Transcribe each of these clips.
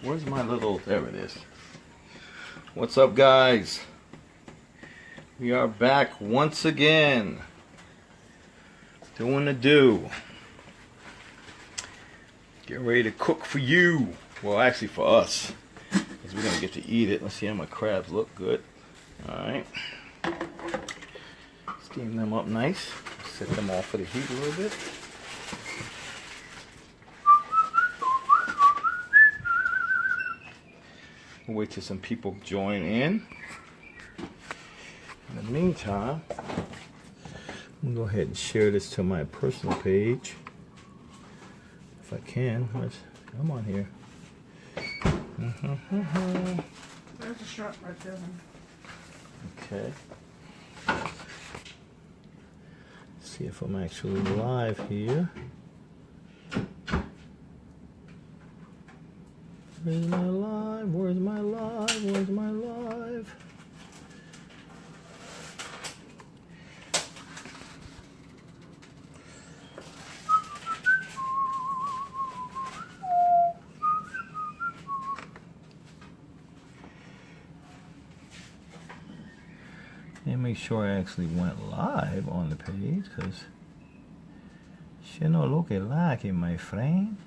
Where's my little, there it is. What's up, guys? We are back once again. Doing the do. Get ready to cook for you. Well, actually for us. Because we're going to get to eat it. Let's see how my crabs look. Good. Alright. Steam them up nice. Set them off for the heat a little bit. We'll wait till some people join in. In the meantime, I'm going to go ahead and share this to my personal page. If I can. Come on here. There's a shot right there. Okay. See if I'm actually live here. Where's my live? Where's my live? Where's my live? And make sure I actually went live on the page, because she no look like it, my friend.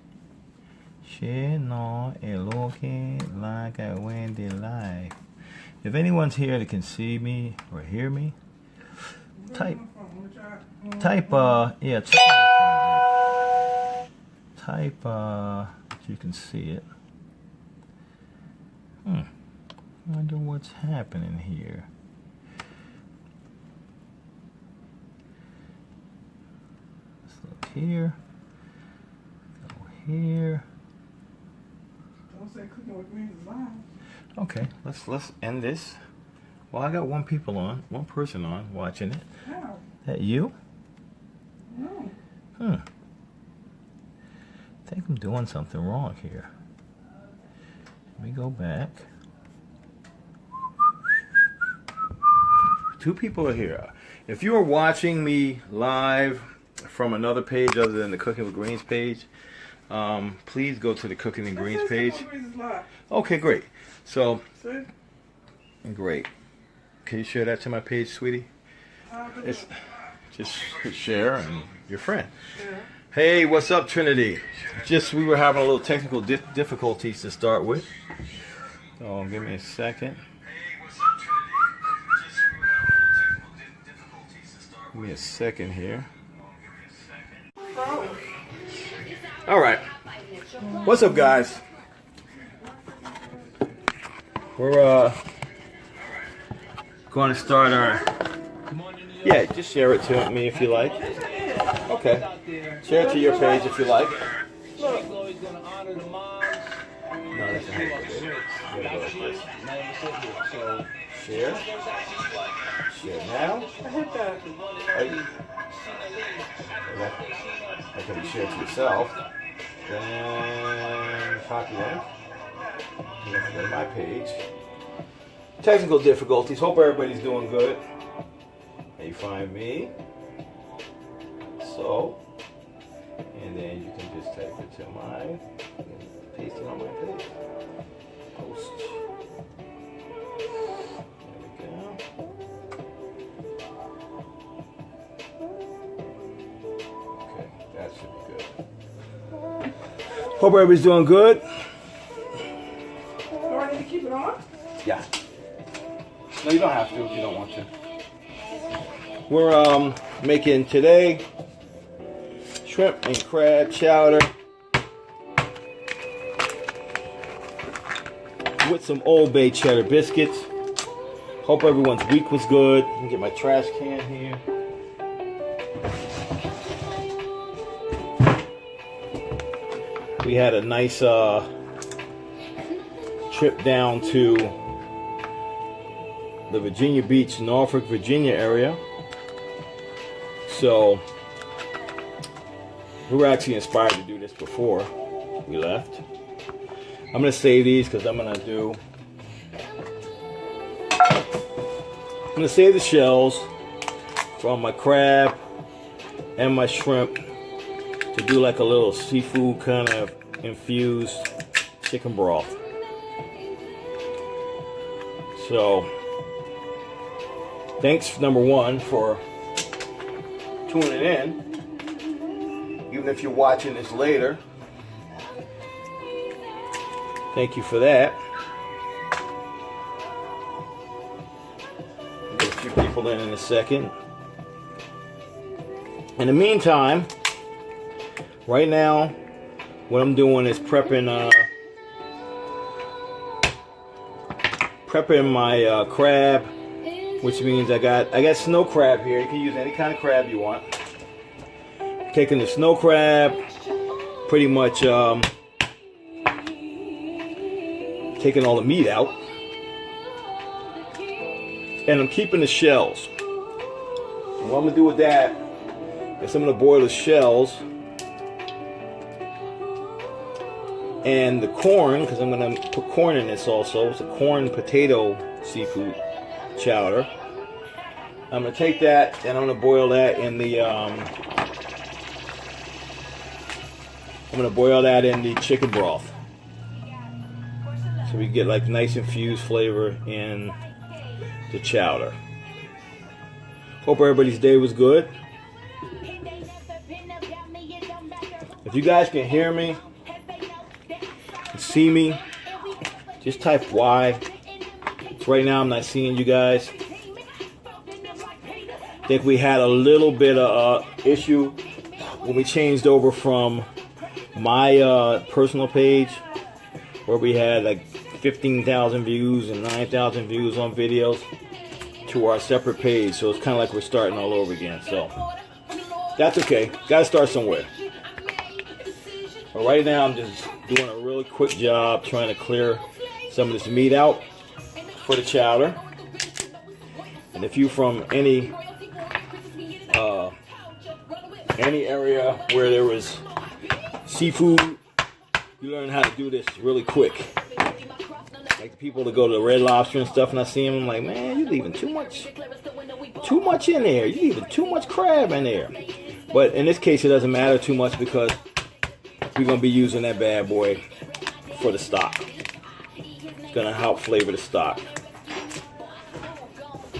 She no look like I went live. If anyone's here that can see me or hear me, type you can see it. I wonder what's happening here. Here, go here. Don't say cooking with greens is live. Okay, let's end this. Well, I got one person on watching it. How? That you? No. I think I'm doing something wrong here. Let me go back. 2 people are here. If you are watching me live from another page other than the Cooking with Greens page, please go to the Cooking and Greens page. Okay, great. So, great. Can you share that to my page, sweetie? It's just share and your friend. Yeah. Hey, what's up, Trinity? We were having a little technical difficulties to start with. So give me a second. Give me a second here. All right. What's up, guys? We're going to start our. Yeah, just share it to me if you like. Okay. Share it to your page if you like. No, that's a Share. Share now. I hit that. That can be shared to yourself. Then copy link. Then my page. Technical difficulties. Hope everybody's doing good. And you find me. So. And then you can just type it to mine. Paste it on my page. Post. There we go. That should be good. Hope everybody's doing good. Do I need to keep it on? Yeah. No, you don't have to if you don't want to. We're making today shrimp and crab chowder with some Old Bay cheddar biscuits. Hope everyone's week was good. Let me get my trash can here. We had a nice trip down to the Virginia Beach, Norfolk, Virginia area. So we were actually inspired to do this before we left. I'm going to save these because I'm going to save the shells from my crab and my shrimp to do like a little seafood kind of infused chicken broth. So, thanks, number one, for tuning in. Even if you're watching this later. Thank you for that. Get a few people in a second. In the meantime, right now, what I'm doing is prepping my crab, which means I got snow crab here. You can use any kind of crab you want. Taking the snow crab, pretty much taking all the meat out, and I'm keeping the shells. And what I'm gonna do with that is I'm gonna boil the shells and the corn, because I'm gonna put corn in this also. It's a corn potato seafood chowder. I'm gonna take that and I'm gonna boil that in the chicken broth, so we get like nice infused flavor in the chowder. Hope everybody's day was good. If you guys can hear me and see me, just type Y. So right now I'm not seeing you guys. I think we had a little bit of issue when we changed over from my personal page, where we had like 15,000 views and 9,000 views on videos, to our separate page. So it's kind of like we're starting all over again. So that's okay. Got to start somewhere. But right now I'm just doing a really quick job trying to clear some of this meat out for the chowder. And if you from any area where there was seafood, you learn how to do this really quick. Like the people that go to the Red Lobster and stuff, and I see them, I'm like, man, you're leaving too much in there. You're leaving too much crab in there. But in this case, it doesn't matter too much, because we're going to be using that bad boy for the stock. It's going to help flavor the stock.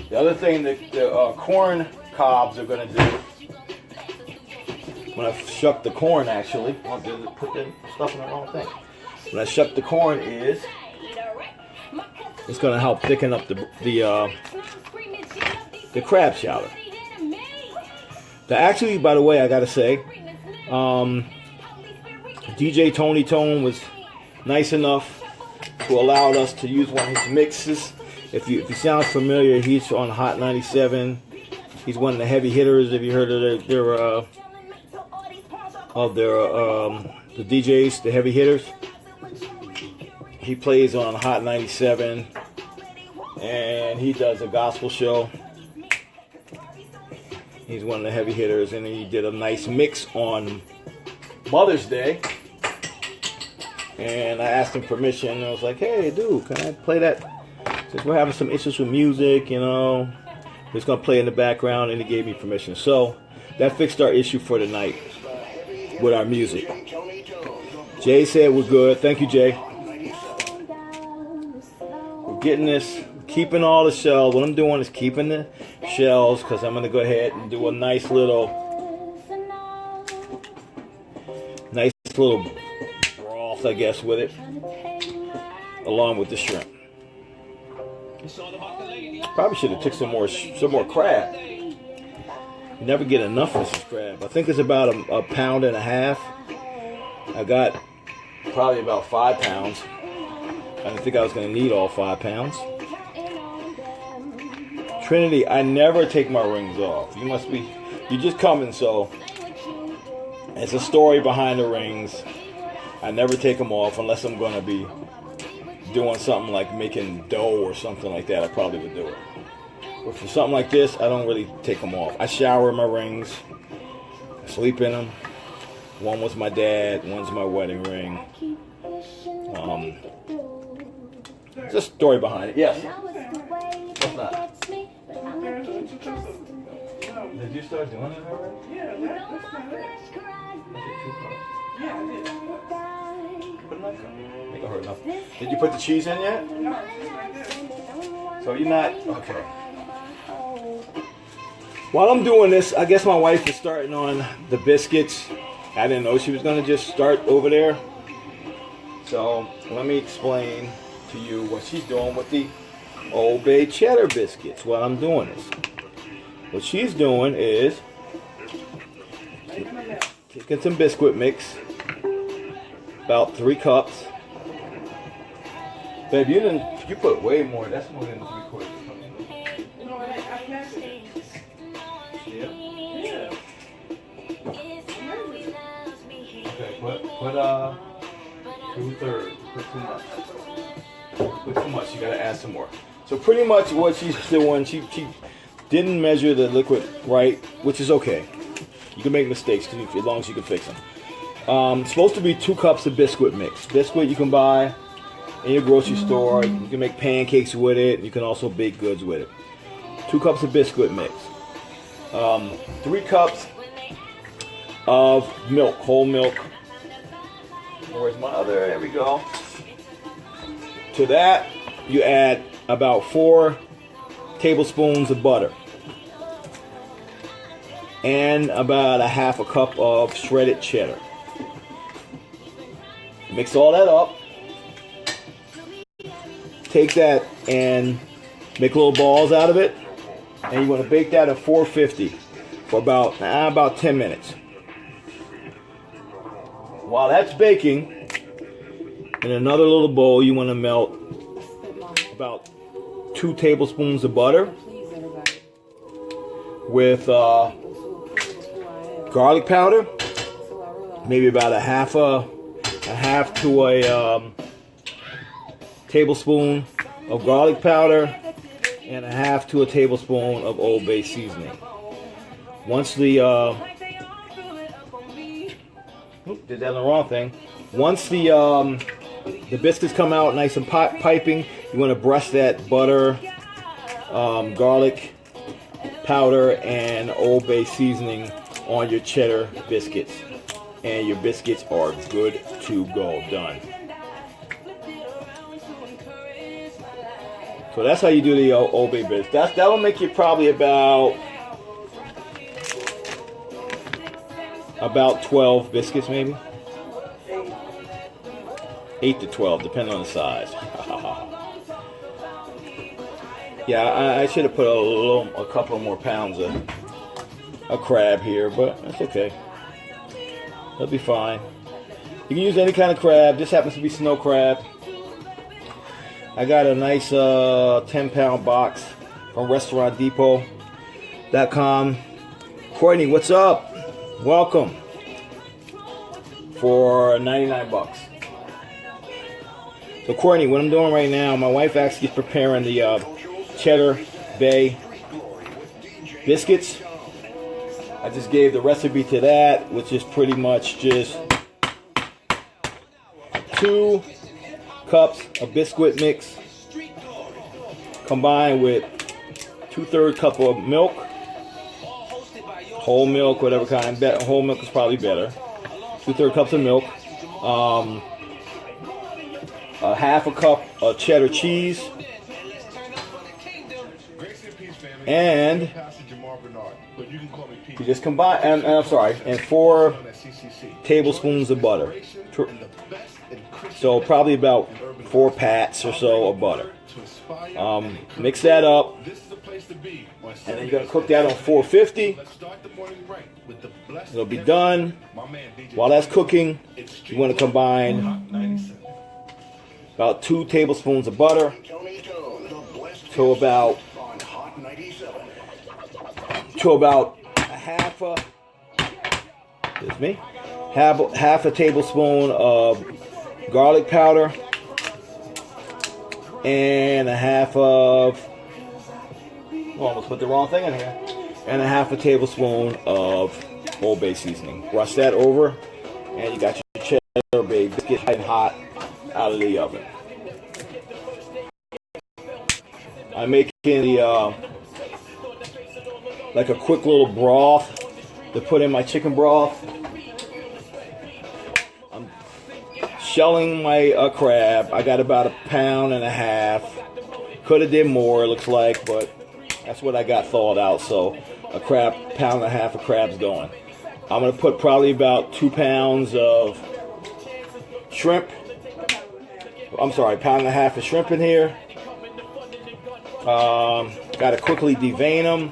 The other thing that the corn cobs are going to do, when I shuck the corn, actually, I'll put the stuff in the wrong thing. When I shuck the corn, it's going to help thicken up the crab chowder. Actually, by the way, I got to say, DJ Tony Tone was nice enough to allow us to use one of his mixes. If you sound familiar, he's on Hot 97. He's one of the heavy hitters. Have you heard of the DJs, the heavy hitters? He plays on Hot 97, and he does a gospel show. He's one of the heavy hitters, and he did a nice mix on Mother's Day. And I asked him permission, and I was like, hey, dude, can I play that? Since we're having some issues with music, it's going to play in the background, and he gave me permission. So that fixed our issue for tonight with our music. Jay said we're good. Thank you, Jay. We're getting this, keeping all the shells. What I'm doing is keeping the shells, because I'm going to go ahead and do a nice little broth, I guess, with it, along with the shrimp. Probably should have took some more crab. You never get enough of this crab. I think it's about a pound and a half. I got probably about 5 pounds. I didn't think I was going to need all 5 pounds. Trinity, I never take my rings off. You're just coming, so it's a story behind the rings. I never take them off unless I'm going to be doing something like making dough or something like that. I probably would do it. But for something like this, I don't really take them off. I shower in my rings. I sleep in them. One was my dad. One's my wedding ring. There's a story behind it. Yes. What's that? Did you start doing it already? Yeah, that's not it. Yeah, I did. Put a knife in. Make it hurt enough. Did you put the cheese in yet? No, it's just like this. So you're not okay. While I'm doing this, I guess my wife is starting on the biscuits. I didn't know she was gonna just start over there. So let me explain to you what she's doing with the Old Bay cheddar biscuits while I'm doing this. What she's doing is taking some biscuit mix, about 3 cups. Babe, you put way more. That's more than 3/4. No, I meant it. Yeah. Yeah. Okay. Put 2/3. Put too much. Put too much. You gotta add some more. So pretty much what she's doing, she didn't measure the liquid right, which is okay. You can make mistakes as long as you can fix them. It's supposed to be 2 cups of biscuit mix. Biscuit you can buy in your grocery store. You can make pancakes with it. You can also bake goods with it. 2 cups of biscuit mix. 3 cups of milk, whole milk. Where's my other? There we go. To that, you add about 4 tablespoons of butter. And about a half a cup of shredded cheddar. Mix all that up. Take that and make little balls out of it. And you want to bake that at 450 for about 10 minutes. While that's baking, in another little bowl, you want to melt about 2 tablespoons of butter with garlic powder, maybe about a half to a tablespoon of garlic powder, and a half to a tablespoon of Old Bay seasoning. Once the did that on the wrong thing. Once the biscuits come out nice and piping, you want to brush that butter, garlic powder, and Old Bay seasoning on your cheddar biscuits, and your biscuits are good to go. Done. So that's how you do the Old Bay biscuits. That will make you probably about 12 biscuits, maybe 8 to 12, depending on the size. Yeah, I should have put a couple more pounds of crab here, but that's okay. That'll be fine. You can use any kind of crab. This happens to be snow crab. I got a nice 10-pound box from restaurantdepot.com. Courtney, what's up? Welcome. For 99 bucks. So Courtney, what I'm doing right now, my wife actually is preparing the Cheddar Bay biscuits. I just gave the recipe to that, which is pretty much just 2 cups of biscuit mix combined with 2/3 cup of milk, whole milk, whatever kind. Whole milk is probably better. 2/3 cups of milk, a half a cup of cheddar cheese, and you just combine, and I'm sorry, and 4 tablespoons of butter. So probably about 4 pats or so of butter. Mix that up, and then you're going to cook that on 450. It'll be done. While that's cooking, you want to combine about 2 tablespoons of butter to about half a tablespoon of garlic powder, and a half of, almost put the wrong thing in here, and a half a tablespoon of Old Bay seasoning. Brush that over, and you got your Cheddar Bay biscuit hot out of the oven. I'm making the like a quick little broth to put in my chicken broth. I'm shelling my crab. I got about 1.5 pounds, Could have did more, it looks like, but that's what I got thawed out. So a crab, pound and a half of crabs going. I'm gonna put probably about 2 pounds of shrimp. I'm sorry, pound and a half of shrimp in here. Got to quickly devein them.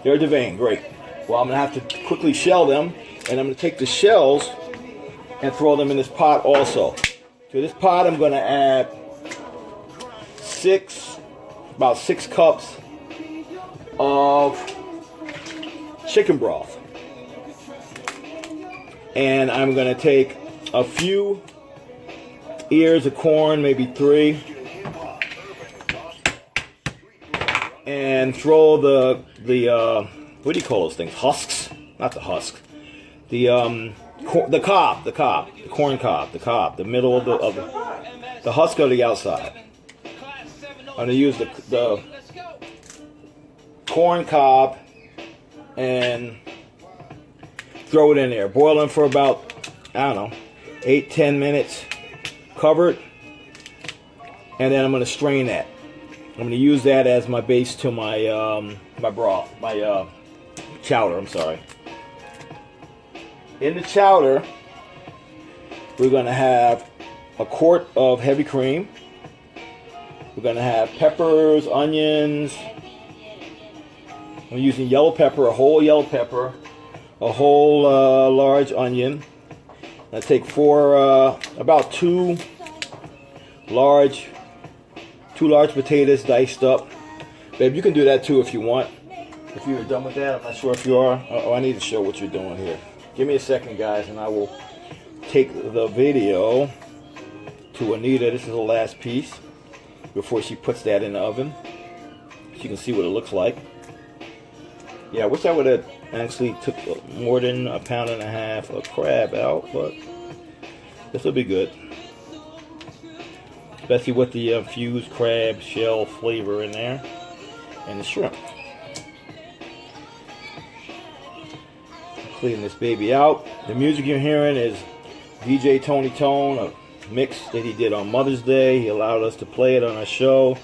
They're deveined, great. Well, I'm gonna have to quickly shell them, and I'm gonna take the shells and throw them in this pot also. To this pot, I'm gonna add about 6 cups of chicken broth. And I'm going to take a few ears of corn, maybe 3, and throw the what do you call those things? Husks? Not the husks. The cob, the corn cob, the middle of the husk of the outside. I'm going to use the corn cob and throw it in there. Boil them for about, I don't know, 8-10 minutes, covered. And then I'm going to strain that. I'm going to use that as my base to my my broth, my chowder, I'm sorry. In the chowder, we're going to have a quart of heavy cream. We're going to have peppers, onions. I'm using yellow pepper, a whole yellow pepper, a whole large onion. I take about 2 large potatoes diced up. Babe, you can do that too if you want. If you're done with that, I'm not sure if you are. Oh, I need to show what you're doing here. Give me a second, guys, and I will take the video to Anita. This is the last piece before she puts that in the oven. So you can see what it looks like. Yeah, I wish I would have actually took more than 1.5 pounds of crab out, but this will be good. Especially with the infused crab shell flavor in there and the shrimp. Clean this baby out. The music you're hearing is DJ Tony Tone, a mix that he did on Mother's Day. He allowed us to play it on our show.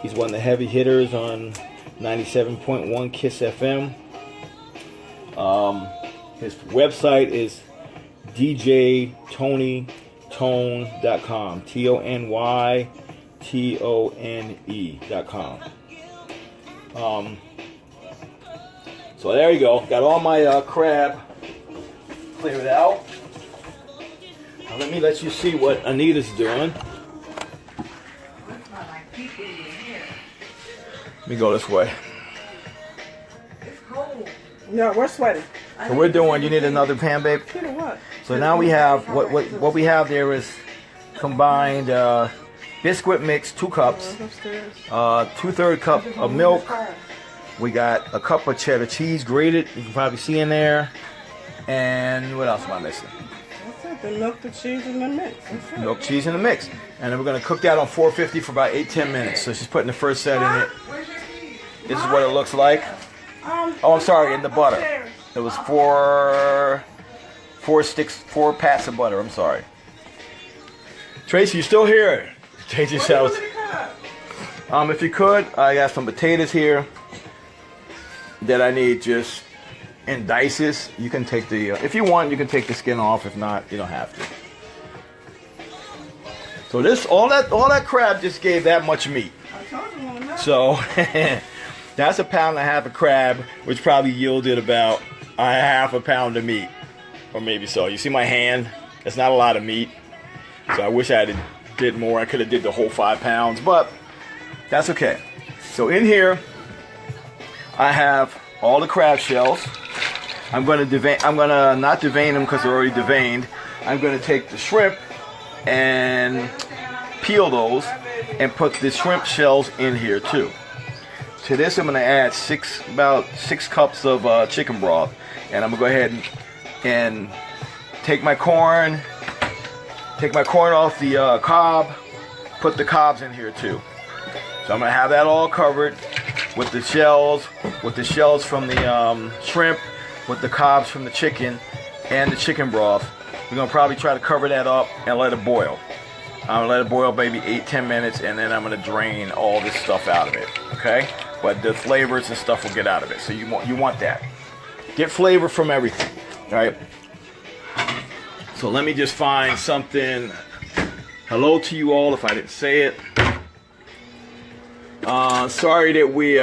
He's one of the heavy hitters on 97.1 KISS FM. His website is djtonytone.com. TONYTONE.com. So there you go. Got all my crab cleared out. Now let you see what Anita's doing. Let me go this way. It's cold. Yeah, we're sweating. So we're doing, you need another pan, babe? You know what? So now we have, what we have there is combined biscuit mix, 2 cups, 2/3 cup of milk. We got a cup of cheddar cheese grated, you can probably see in there. And what else am I missing? That's it, the milk, the cheese, and the mix. That's it. Milk, cheese, and the mix. And then we're going to cook that on 450 for about 8-10 minutes. So she's putting the first set in it. This is what it looks like. Oh, I'm sorry, in the butter. It was 4 pats of butter, I'm sorry. Tracy, you still here? Tracy shouts. If you could, I got some potatoes here that I need just in dices. You can take the, if you want, you can take the skin off. If not, you don't have to. So this, all that crab just gave that much meat. So that's 1.5 pounds of crab, which probably yielded about 1/2 pound of meat, or maybe so. You see my hand? That's not a lot of meat. So I wish I had did more. I could have did the whole 5 pounds, but that's okay. So in here, I have all the crab shells. I'm gonna not devein them because they're already deveined. I'm gonna take the shrimp and peel those and put the shrimp shells in here too. To this, I'm gonna add about 6 cups of chicken broth, and I'm gonna go ahead and take my corn off the cob, put the cobs in here too. So I'm gonna have that all covered with the shells from the shrimp, with the cobs from the chicken, and the chicken broth. We're gonna probably try to cover that up and let it boil. I'm gonna let it boil maybe 8-10 minutes, and then I'm gonna drain all this stuff out of it. Okay, but the flavors and stuff will get out of it. So you want that. Get flavor from everything. All right. So let me just find something. Hello to you all if I didn't say it. Sorry that we.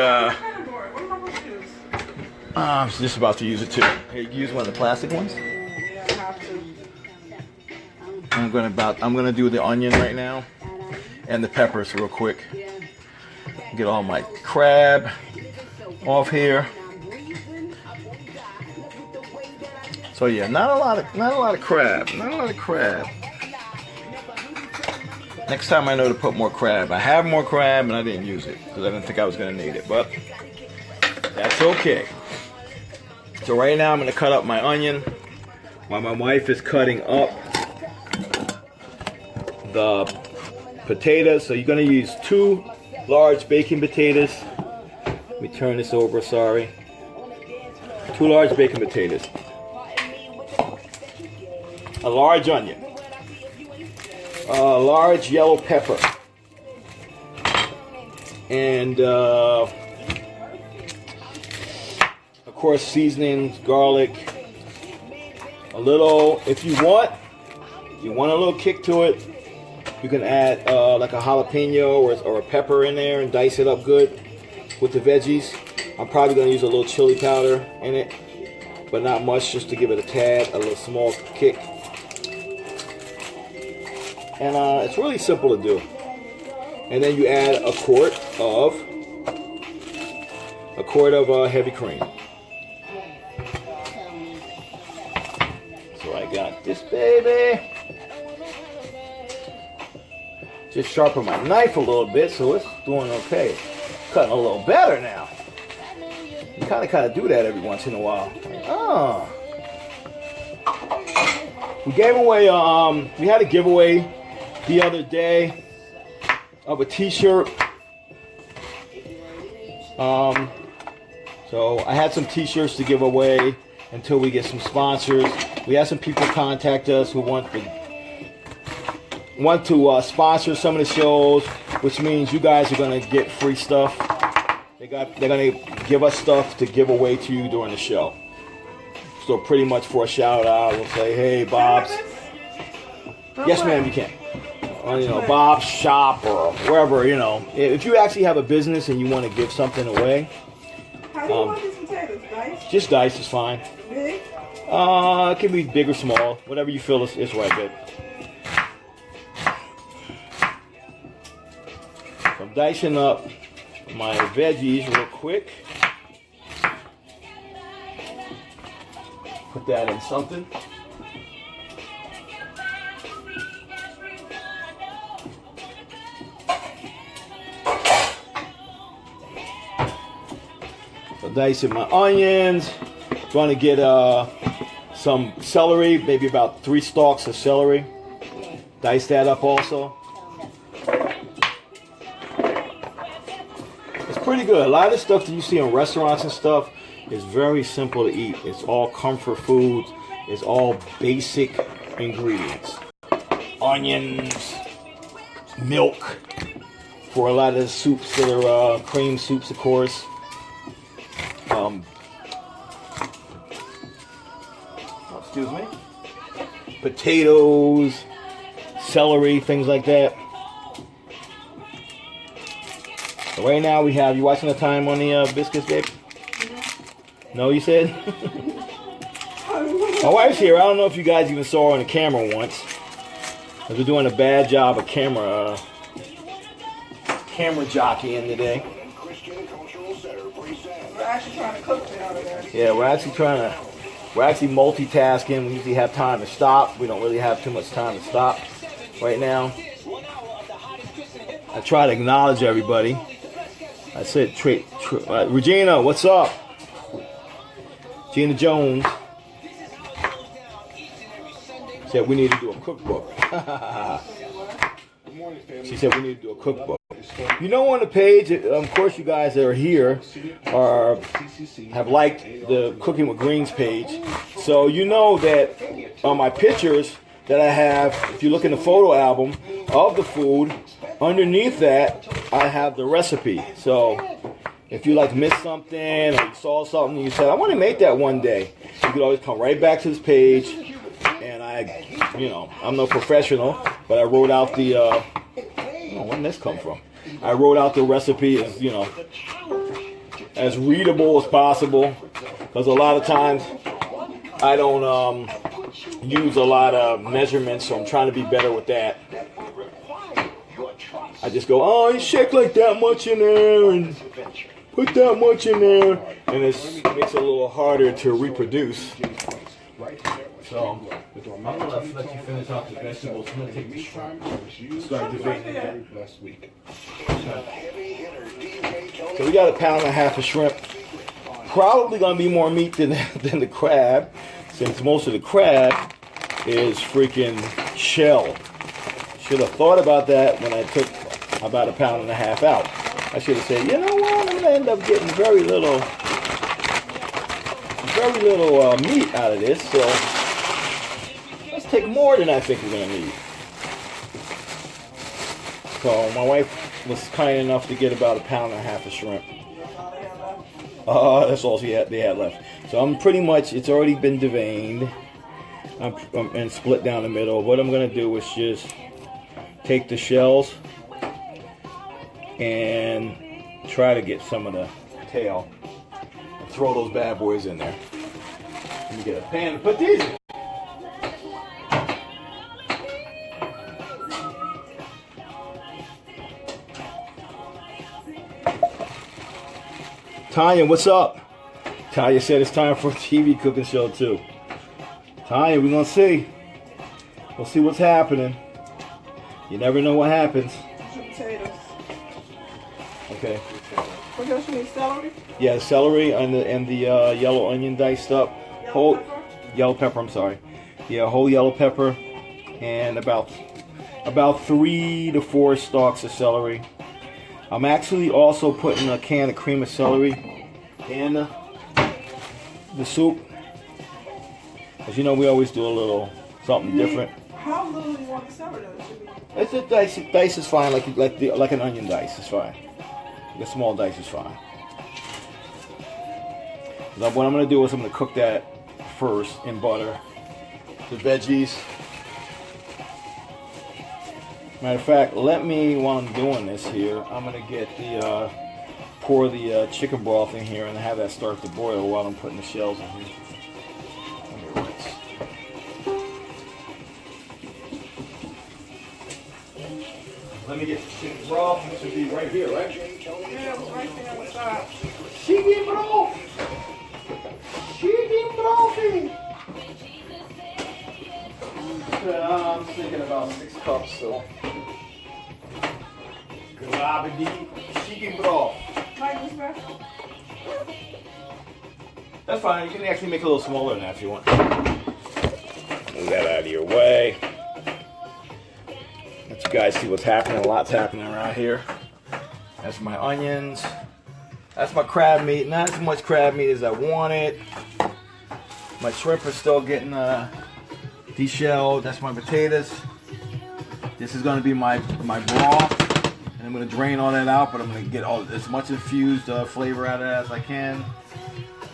I'm just about to use it too. Hey, you use one of the plastic ones. Yeah, I have to. I'm gonna do the onion right now and the peppers real quick. Get all my crab off here. So yeah, not a lot of crab. Next time I know to put more crab. I have more crab and I didn't use it because I didn't think I was gonna need it, but that's okay. So right now I'm gonna cut up my onion while my wife is cutting up the potatoes. So you're gonna use 2 large baking potatoes. Let me turn this over, sorry. 2 large baking potatoes. A large onion. A large yellow pepper. And of course seasonings, garlic. A little, if you want a little kick to it, you can add like a jalapeno or a pepper in there and dice it up good with the veggies. I'm probably going to use a little chili powder in it, but not much, just to give it a tad, a little small kick. And it's really simple to do. And then you add a quart of heavy cream. So I got this baby. Just sharpen my knife a little bit, so it's doing okay. Cutting a little better now. You kind of do that every once in a while. Oh. We gave away. We had a giveaway the other day of a T-shirt. So I had some T-shirts to give away until we get some sponsors. We had some people contact us who want to sponsor some of the shows, which means you guys are going to get free stuff. They're going to give us stuff to give away to you during the show. So pretty much for a shout out, we'll say, hey, Bob's. Yes, ma'am, you can. Or, Bob's shop or wherever, If you actually have a business and you want to give something away. How do you want these potatoes? Dice? Just dice is fine. Big? It can be big or small. Whatever you feel is right, babe. So I'm dicing up my veggies real quick. Put that in something. So dicing my onions. Going to get some celery, maybe about 3 stalks of celery. Dice that up also. It's pretty good. A lot of the stuff that you see in restaurants and stuff is very simple to eat. It's all comfort foods. It's all basic ingredients. Onions, milk for a lot of the soups that are cream soups, of course. Excuse me. Potatoes, celery, things like that. So right now we have, you watching the time on the biscuits, babe? No, you said? My wife's here. I don't know if you guys even saw her on the camera once. Because we're doing a bad job of camera jockeying today. We're actually trying to cook the other day. Yeah, we're actually multitasking. We usually have time to stop. We don't really have too much time to stop right now. I try to acknowledge everybody. I said, Regina, what's up? Gina Jones said we need to do a cookbook. She said we need to do a cookbook. You know, on the page, of course, you guys that are here have liked the Cooking with Greens page. So you know that on my pictures, that I have, if you look in the photo album of the food, underneath that, I have the recipe. So if you like missed something or you saw something and you said, I want to make that one day, you could always come right back to this page. And I'm no professional, but I wrote out the, where did this come from? I wrote out the recipe as, as readable as possible. Because a lot of times I don't use a lot of measurements, so I'm trying to be better with that. I just go, oh, you shake like that much in there and put that much in there, and it makes it a little harder to reproduce. So I'm gonna let you finish off the vegetables. I'm gonna take the shrimp. Start debating that. So we got 1.5 pounds of shrimp. Probably gonna be more meat than the crab, since most of the crab is freaking shell. Should have thought about that when I took about 1.5 pounds out. I should have said, you know what, I'm gonna end up getting very little meat out of this. So let's take more than I think we're gonna need. So my wife was kind enough to get about 1.5 pounds of shrimp. That's all they had left. So I'm pretty much, it's already been deveined and split down the middle. What I'm going to do is just take the shells and try to get some of the tail and throw those bad boys in there. Let me get a pan to put these in. Tanya, what's up? Tanya said it's time for a TV cooking show too. Tanya, we're gonna see. We'll see what's happening. You never know what happens. Potatoes. Okay. What else you need? Celery? Yeah, celery and the yellow onion diced up. Yellow pepper. I'm sorry. Yeah, whole yellow pepper and about 3 to 4 stalks of celery. I'm actually also putting a can of cream of celery in the soup. As you know, we always do a little something different. How little do you want the celery? It's a dice is fine, like an onion dice is fine. The small dice is fine. Now what I'm going to do is I'm going to cook that first in butter. The veggies. Matter of fact, let me, while I'm doing this here, I'm going to get pour the chicken broth in here and have that start to boil while I'm putting the shells in here. Let me get the chicken broth. It should be right here, right? Yeah, it was right there on the side. Chicken broth! Chicken brothy! I'm thinking about 6 cups, so. Chicken broth. That's fine. You can actually make it a little smaller than that if you want. Move that out of your way. Let you guys see what's happening. A lot's happening around here. That's my onions. That's my crab meat. Not as much crab meat as I wanted. My shrimp are still getting deshelled. That's my potatoes. This is going to be my broth. And I'm going to drain all that out, but I'm going to get as much infused flavor out of that as I can.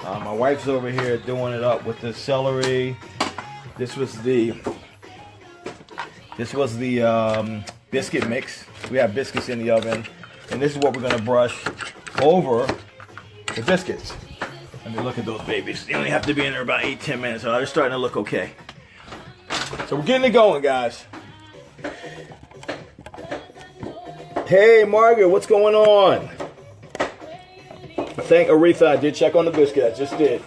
My wife's over here doing it up with the celery. This was the biscuit mix. We have biscuits in the oven, and this is what we're going to brush over the biscuits. I mean, look at those babies. They only have to be in there about 8-10 minutes, so they're starting to look okay. So we're getting it going, guys. Hey, Margaret, what's going on? Thank Aretha. I did check on the biscuit. I just did.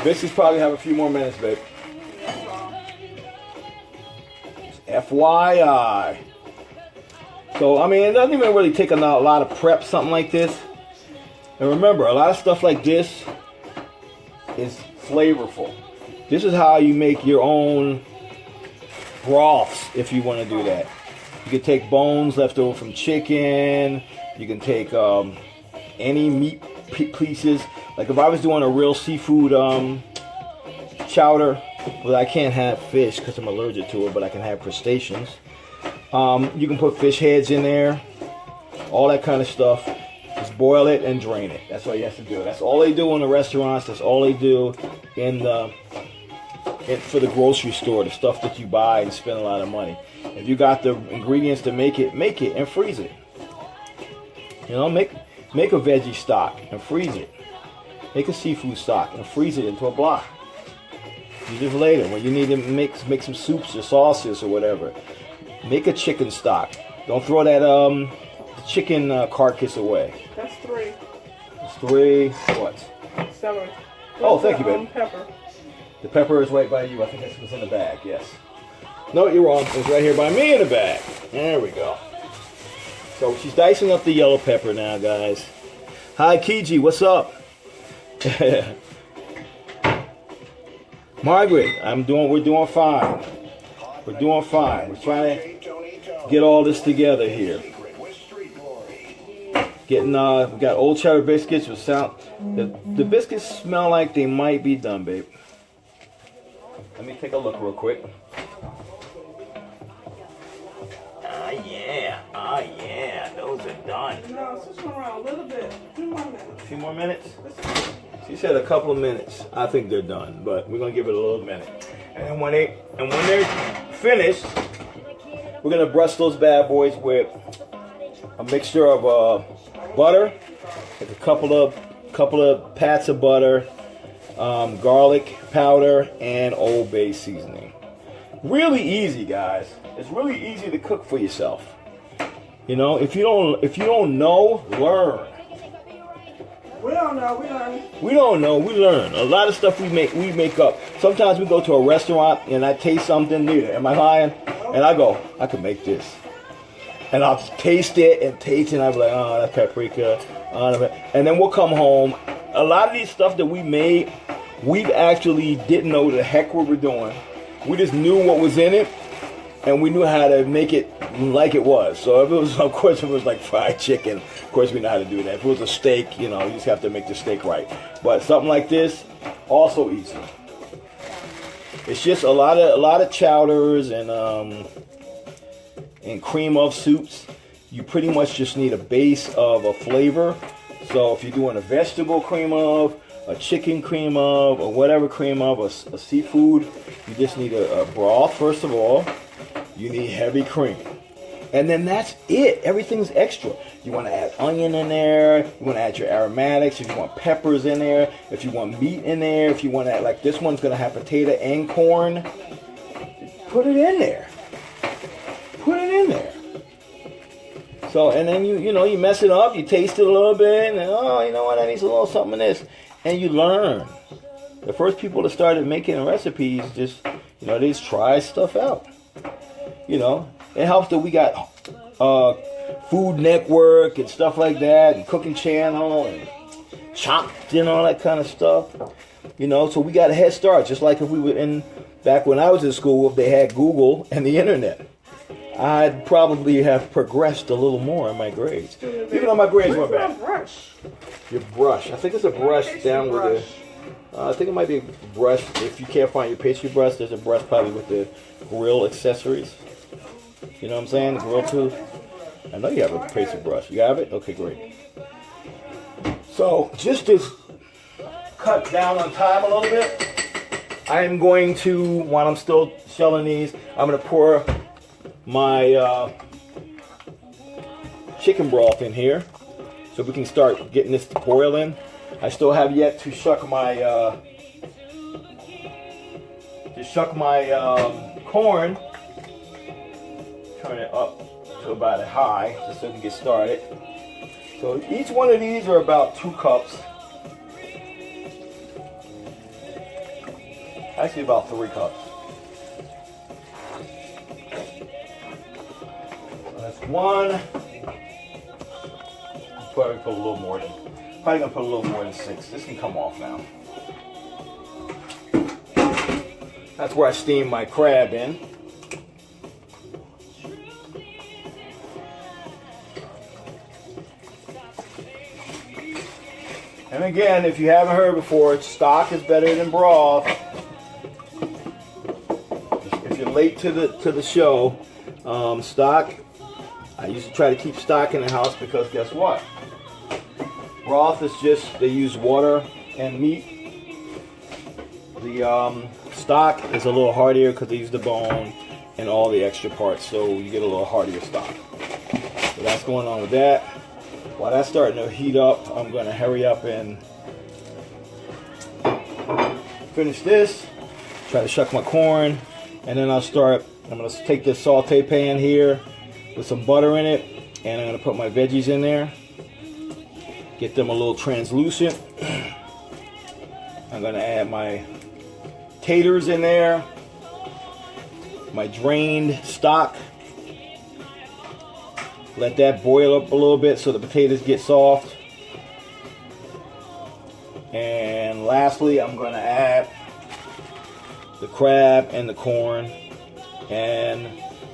Biscuits probably have a few more minutes, babe. FYI. So, I mean, it doesn't even really take a lot of prep, something like this. And remember, a lot of stuff like this is flavorful. This is how you make your own broths if you want to do that. You can take bones left over from chicken. You can take any meat pieces. Like if I was doing a real seafood chowder, But I can't have fish because I'm allergic to it, but I can have crustaceans. You can put fish heads in there, all that kind of stuff. Just boil it and drain it. That's all you have to do. That's all they do in the restaurants. That's all they do for the grocery store, the stuff that you buy and spend a lot of money. If you got the ingredients to make it and freeze it. You know, make a veggie stock and freeze it. Make a seafood stock and freeze it into a block. You just later, when you need to make some soups or sauces or whatever, make a chicken stock. Don't throw that chicken carcass away. That's 3. It's 3. What? 7. Oh, thank you, baby. Pepper. The pepper is right by you. I think it was in the bag. Yes. No, you're wrong. It's right here by me in the bag. There we go. So she's dicing up the yellow pepper now, guys. Hi, Kiji. What's up? Margaret, we're doing fine. We're doing fine. We're trying to get all this together here. We got old cheddar biscuits with the biscuits smell like they might be done, babe. Let me take a look real quick. Yeah, those are done. No, switch them around a little bit. 2 more minutes. A few more minutes? She said a couple of minutes. I think they're done, but we're gonna give it a little minute. And when they're finished, we're gonna brush those bad boys with a mixture of butter, like a couple of pats of butter, garlic powder, and Old Bay seasoning. Really easy, guys. It's really easy to cook for yourself. You know, if you don't know, learn. We don't know, we learn. We don't know, we learn. A lot of stuff we make up. Sometimes we go to a restaurant and I taste something new. Am I lying? And I go, I could make this. And I'll taste it and I'll be like, oh, that's paprika. And then we'll come home. A lot of these stuff that we made, we actually didn't know the heck we were doing. We just knew what was in it, and we knew how to make it like it was. So if it was, of course, if it was like fried chicken, of course we know how to do that. If it was a steak, you know, you just have to make the steak right. But something like this, also easy. It's just a lot of chowders and cream of soups. You pretty much just need a base of a flavor. So if you're doing a vegetable cream of, a chicken cream of, or whatever cream of, a seafood, you just need a broth first of all. You need heavy cream. And then that's it. Everything's extra. You want to add onion in there. You want to add your aromatics. If you want peppers in there. If you want meat in there. If you want to add, like this one's going to have potato and corn. Put it in there. Put it in there. So, and then you mess it up. You taste it a little bit. And oh, you know what? I need a little something of this. And you learn. The first people that started making recipes they just try stuff out. You know, it helps that we got Food Network and stuff like that, and Cooking Channel and Chopped and all that kind of stuff. You know, so we got a head start. Just like if we were back when I was in school, if they had Google and the internet, I'd probably have progressed a little more in my grades. Even though my grades weren't bad. Your brush. I think it's a brush down with the. I think it might be a brush. If you can't find your pastry brush, there's a brush probably with the grill accessories. You know what I'm saying? The grill tooth. I know you have a pastry brush. You have it? Okay, great. So, just to cut down on time a little bit, I am going to, while I'm still shelling these, I'm going to pour my chicken broth in here so we can start getting this to boil in. I still have yet to shuck my corn. Turn it up to about a high just so we can get started. So each one of these are about 2 cups. Actually about 3 cups. So that's 1. Probably put a little more than. Probably gonna put a little more than 6. This can come off now. That's where I steam my crab in. And again, if you haven't heard before, stock is better than broth. late to the show. Stock. I used to try to keep stock in the house because guess what? Broth is just, they use water and meat. The stock is a little heartier because they use the bone and all the extra parts, so you get a little heartier stock. So that's going on with that. While that's starting to heat up, I'm going to hurry up and finish this. Try to shuck my corn, and then I'm going to take this saute pan here with some butter in it, and I'm going to put my veggies in there. Get them a little translucent. I'm going to add my taters in there, my drained stock. Let that boil up a little bit so the potatoes get soft. And lastly, I'm going to add the crab and the corn and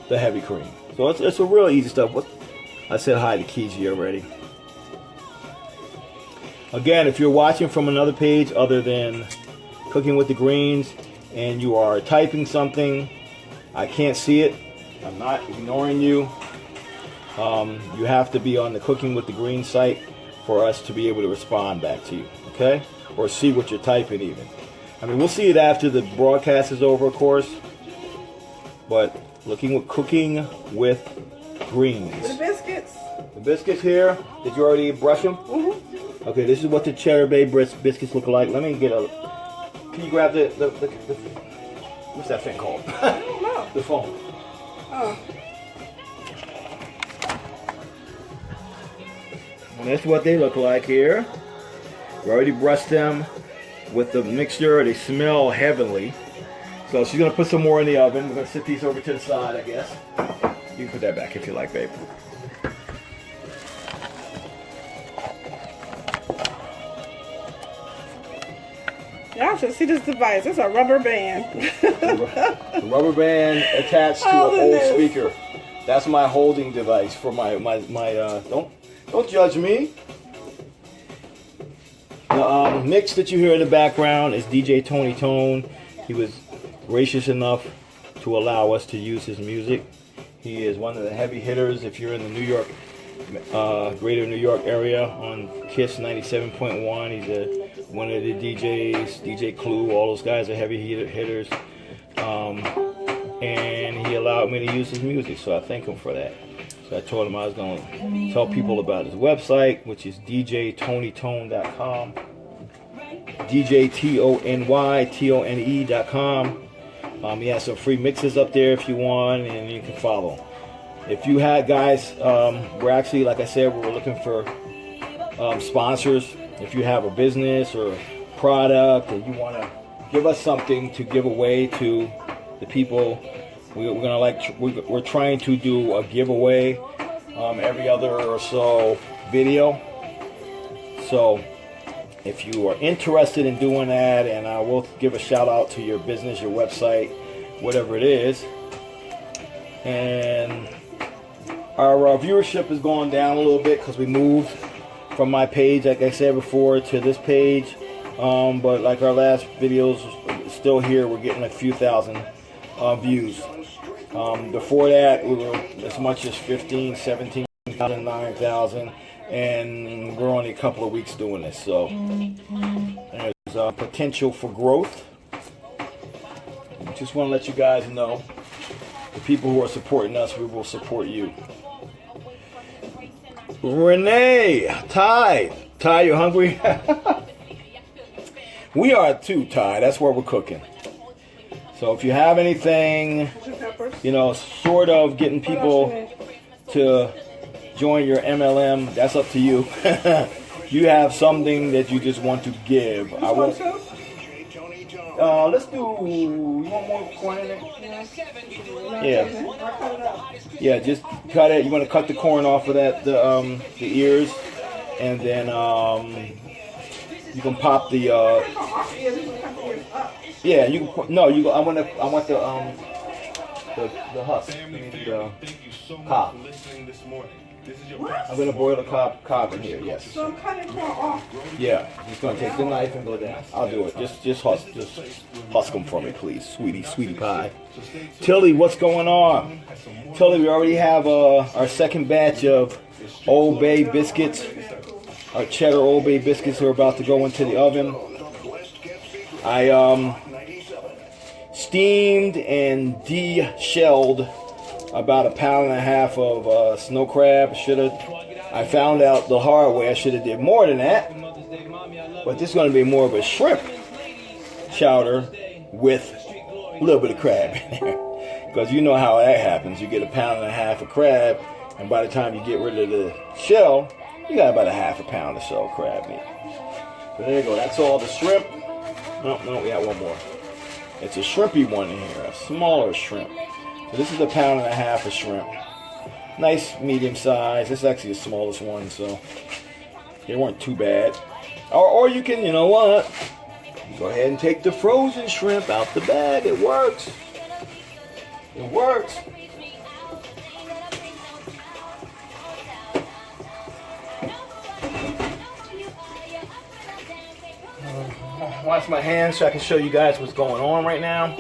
the heavy cream. So it's a real easy stuff. I said hi to Kiji already. Again, if you're watching from another page other than Cooking with the Greens and you are typing something, I can't see it. I'm not ignoring you. You have to be on the Cooking with the Greens site for us to be able to respond back to you, okay? Or see what you're typing even. I mean, we'll see it after the broadcast is over, of course. But Cooking with Greens. The biscuits. The biscuits here. Did you already brush them? Mm-hmm. Okay, this is what the Cheddar Bay biscuits look like. Let me get a... Can you grab the what's that thing called? I don't know. The phone. Oh. And that's what they look like here. We already brushed them with the mixture. They smell heavenly. So she's going to put some more in the oven. We're going to sit these over to the side, I guess. You can put that back if you like, babe. Y'all should see this device. It's a rubber band. The rubber band attached to an old speaker. That's my holding device for my don't judge me. The mix that you hear in the background is DJ Tony Tone. He was gracious enough to allow us to use his music. He is one of the heavy hitters if you're in the New York, greater New York area on KISS 97.1. He's one of the DJs, DJ Clue, all those guys are heavy hitters. And he allowed me to use his music, so I thank him for that. So I told him I was going to tell people about his website, which is djtonytone.com. djtonytone.com. He has some free mixes up there if you want, and you can follow. If you had guys, we're actually, like I said, we're looking for sponsors. If you have a business or product and you want to give us something to give away to the people, we're trying to do a giveaway every other or so video. So if you are interested in doing that, and I will give a shout out to your business, your website, whatever it is. And our viewership is going down a little bit because we moved from my page, like I said before, to this page. But like our last videos, still here, we're getting a few thousand views. Before that, we were as much as 15, 17,000, 9,000. And we're only a couple of weeks doing this, so there's potential for growth. Just want to let you guys know, the people who are supporting us, we will support you. Renee, Ty, you hungry? We are too, Ty. That's where we're cooking. So if you have anything, sort of getting people to join your MLM, that's up to you. You have something that you just want to give. I won't. Let's do. You want more corn in it? Yeah. Yeah. Just cut it. You want to cut the corn off of that, the ears, and then you can pop the. Yeah. You can. No. You. I want the husk. Family Feud, thank you so much pop. for listening this morning. I'm gonna boil the cob in here. Yes. So I'm cutting corn off. Yeah. Just gonna take the knife and go down. I'll do it. Just husk them for me, please, sweetie pie. Tilly, what's going on? Tilly, we already have our second batch of Old Bay biscuits. Our cheddar Old Bay biscuits are about to go into the oven. I steamed and de-shelled about 1.5 pounds of snow crab. I found out the hard way I should have did more than that. But this is going to be more of a shrimp chowder with a little bit of crab in there. Because you know how that happens. You get 1.5 pounds of crab, and by the time you get rid of the shell, you got about 0.5 pound of shell crab meat. So there you go. That's all the shrimp. No, we got one more. It's a shrimpy one in here, a smaller shrimp. So this is 1.5 pounds of shrimp. Nice medium size. This is actually the smallest one, so they weren't too bad. Or you can, you know what? Go ahead and take the frozen shrimp out the bag. It works. It works. Wash my hands so I can show you guys what's going on right now.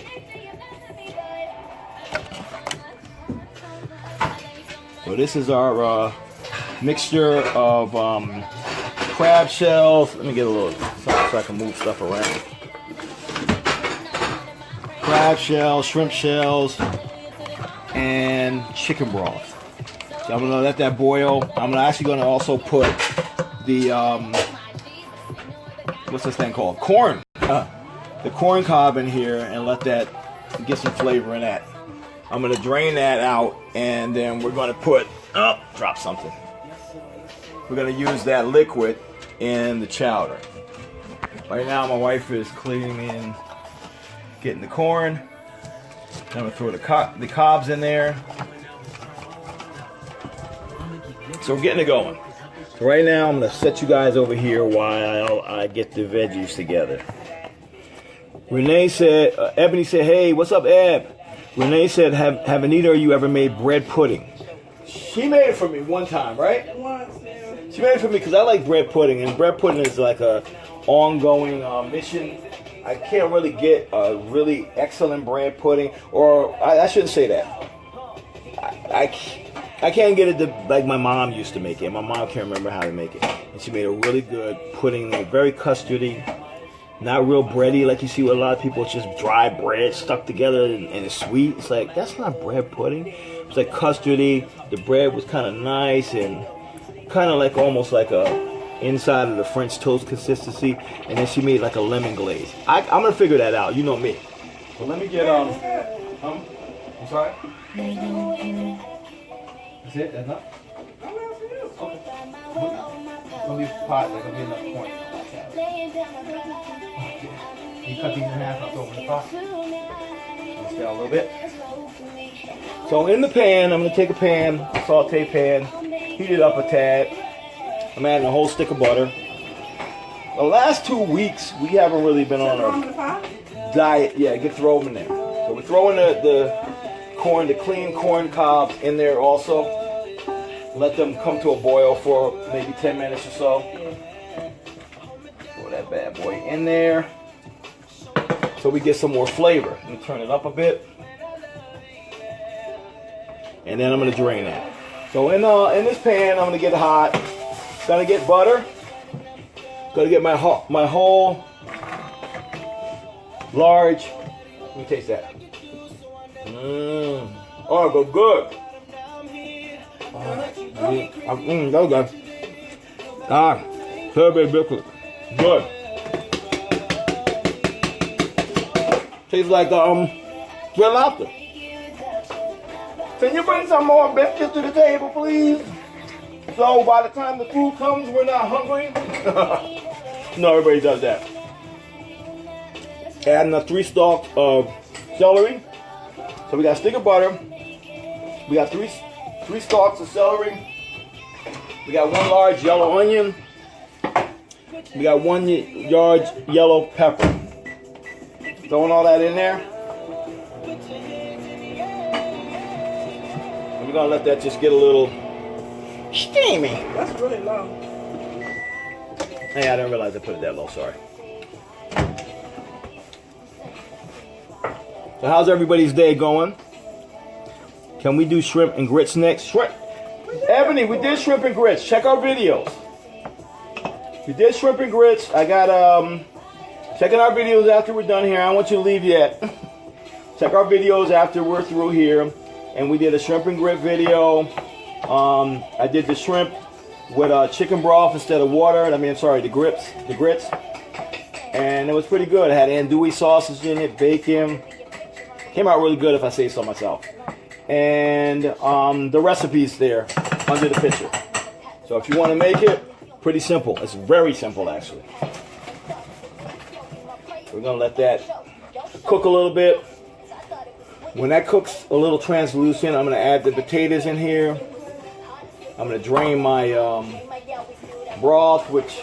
So this is our mixture of crab shells. Let me get a little so I can move stuff around. Crab shells, shrimp shells, and chicken broth. So I'm gonna let that boil. I'm actually gonna also put the what's this thing called? Corn. The corn cob in here and let that get some flavor in that. I'm going to drain that out and then we're going to put, drop something. We're going to use that liquid in the chowder. Right now my wife is cleaning and getting the corn. I'm going to throw the cobs in there. So we're getting it going. So right now I'm going to set you guys over here while I get the veggies together. Renee said, Ebony said, hey, what's up, Eb? Renee said, have Anita or you ever made bread pudding? She made it for me one time, right? Once, yeah. She made it for me because I like bread pudding, and bread pudding is like a ongoing mission. I can't really get a really excellent bread pudding, or I shouldn't say that. I can't get it like my mom used to make it. My mom can't remember how to make it. And she made a really good pudding, very custardy, not real bready like you see with a lot of people. It's just dry bread stuck together and it's sweet. It's like, that's not bread pudding. It's like custardy. The bread was kind of nice and kind of like almost like a inside of the French toast consistency. And then she made like a lemon glaze. I'm going to figure that out. You know me. So let me get, I'm sorry? That's it? That's enough? Okay. I'll leave the pot, like I'll get enough corn. You cut these in half, I'll throw them in the pot. Let's down a little bit. So in the pan, I'm going to take a pan, saute pan, heat it up a tad. I'm adding a whole stick of butter. The last 2 weeks, we haven't really been on a diet. Yeah, throw them in there. So we're throwing the clean corn cobs in there also. Let them come to a boil for maybe 10 minutes or so. Throw that bad boy in there so we get some more flavor. Let me turn it up a bit. And then I'm going to drain that. So in this pan, I'm going to get hot. Going to get butter. Going to get my whole large. Let me taste that. Oh, it goes good. That was good. Sorbet biscuit. Good. Tastes like red lobster. Can you bring some more biscuits to the table, please? So by the time the food comes, we're not hungry. No, everybody does that. Adding 3 stalks of celery. So we got a stick of butter. We got three stalks of celery. We got 1 large yellow onion. We got 1 large yellow pepper. Throwing all that in there. And we're gonna let that just get a little Steamy. That's really low. Hey, I didn't realize I put it that low, sorry. So how's everybody's day going? Can we do shrimp and grits next? Shrimp. Ebony, we did shrimp and grits. Check our videos. We did shrimp and grits. I got, checking our videos after we're done here. I don't want you to leave yet. Check our videos after we're through here. And we did a shrimp and grit video. I did the shrimp with chicken broth instead of water. I mean, sorry, the grits. And it was pretty good. It had andouille sausage in it, bacon. Came out really good if I say so myself. And the recipe's there under the picture. So if you want to make it, pretty simple. It's very simple, actually. We're going to let that cook a little bit. When that cooks a little translucent, I'm going to add the potatoes in here. I'm going to drain my broth, which is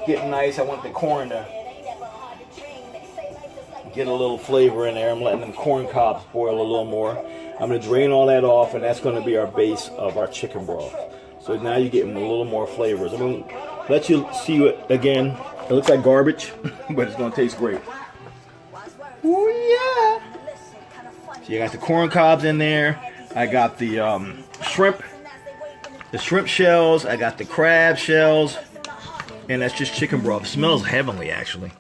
getting nice. I want the corn to get a little flavor in there. I'm letting them corn cobs boil a little more. I'm going to drain all that off, and that's going to be our base of our chicken broth. So now you're getting a little more flavors. I'm going to let you see it again. It looks like garbage, but it's going to taste great. Oh yeah! So you got the corn cobs in there. I got the shrimp shells. I got the crab shells, and that's just chicken broth. It smells heavenly, actually.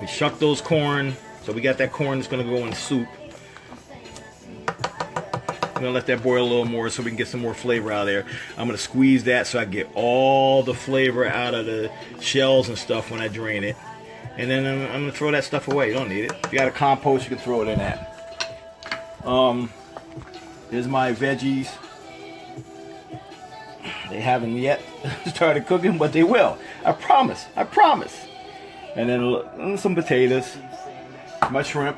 We shucked those corn, so we got that corn that's going to go in the soup. I'm going to let that boil a little more so we can get some more flavor out of there. I'm going to squeeze that so I get all the flavor out of the shells and stuff when I drain it. And then I'm going to throw that stuff away. You don't need it. If you got a compost, you can throw it in that. Here's my veggies. They haven't yet started cooking, but they will. I promise. I promise. And then some potatoes, my shrimp.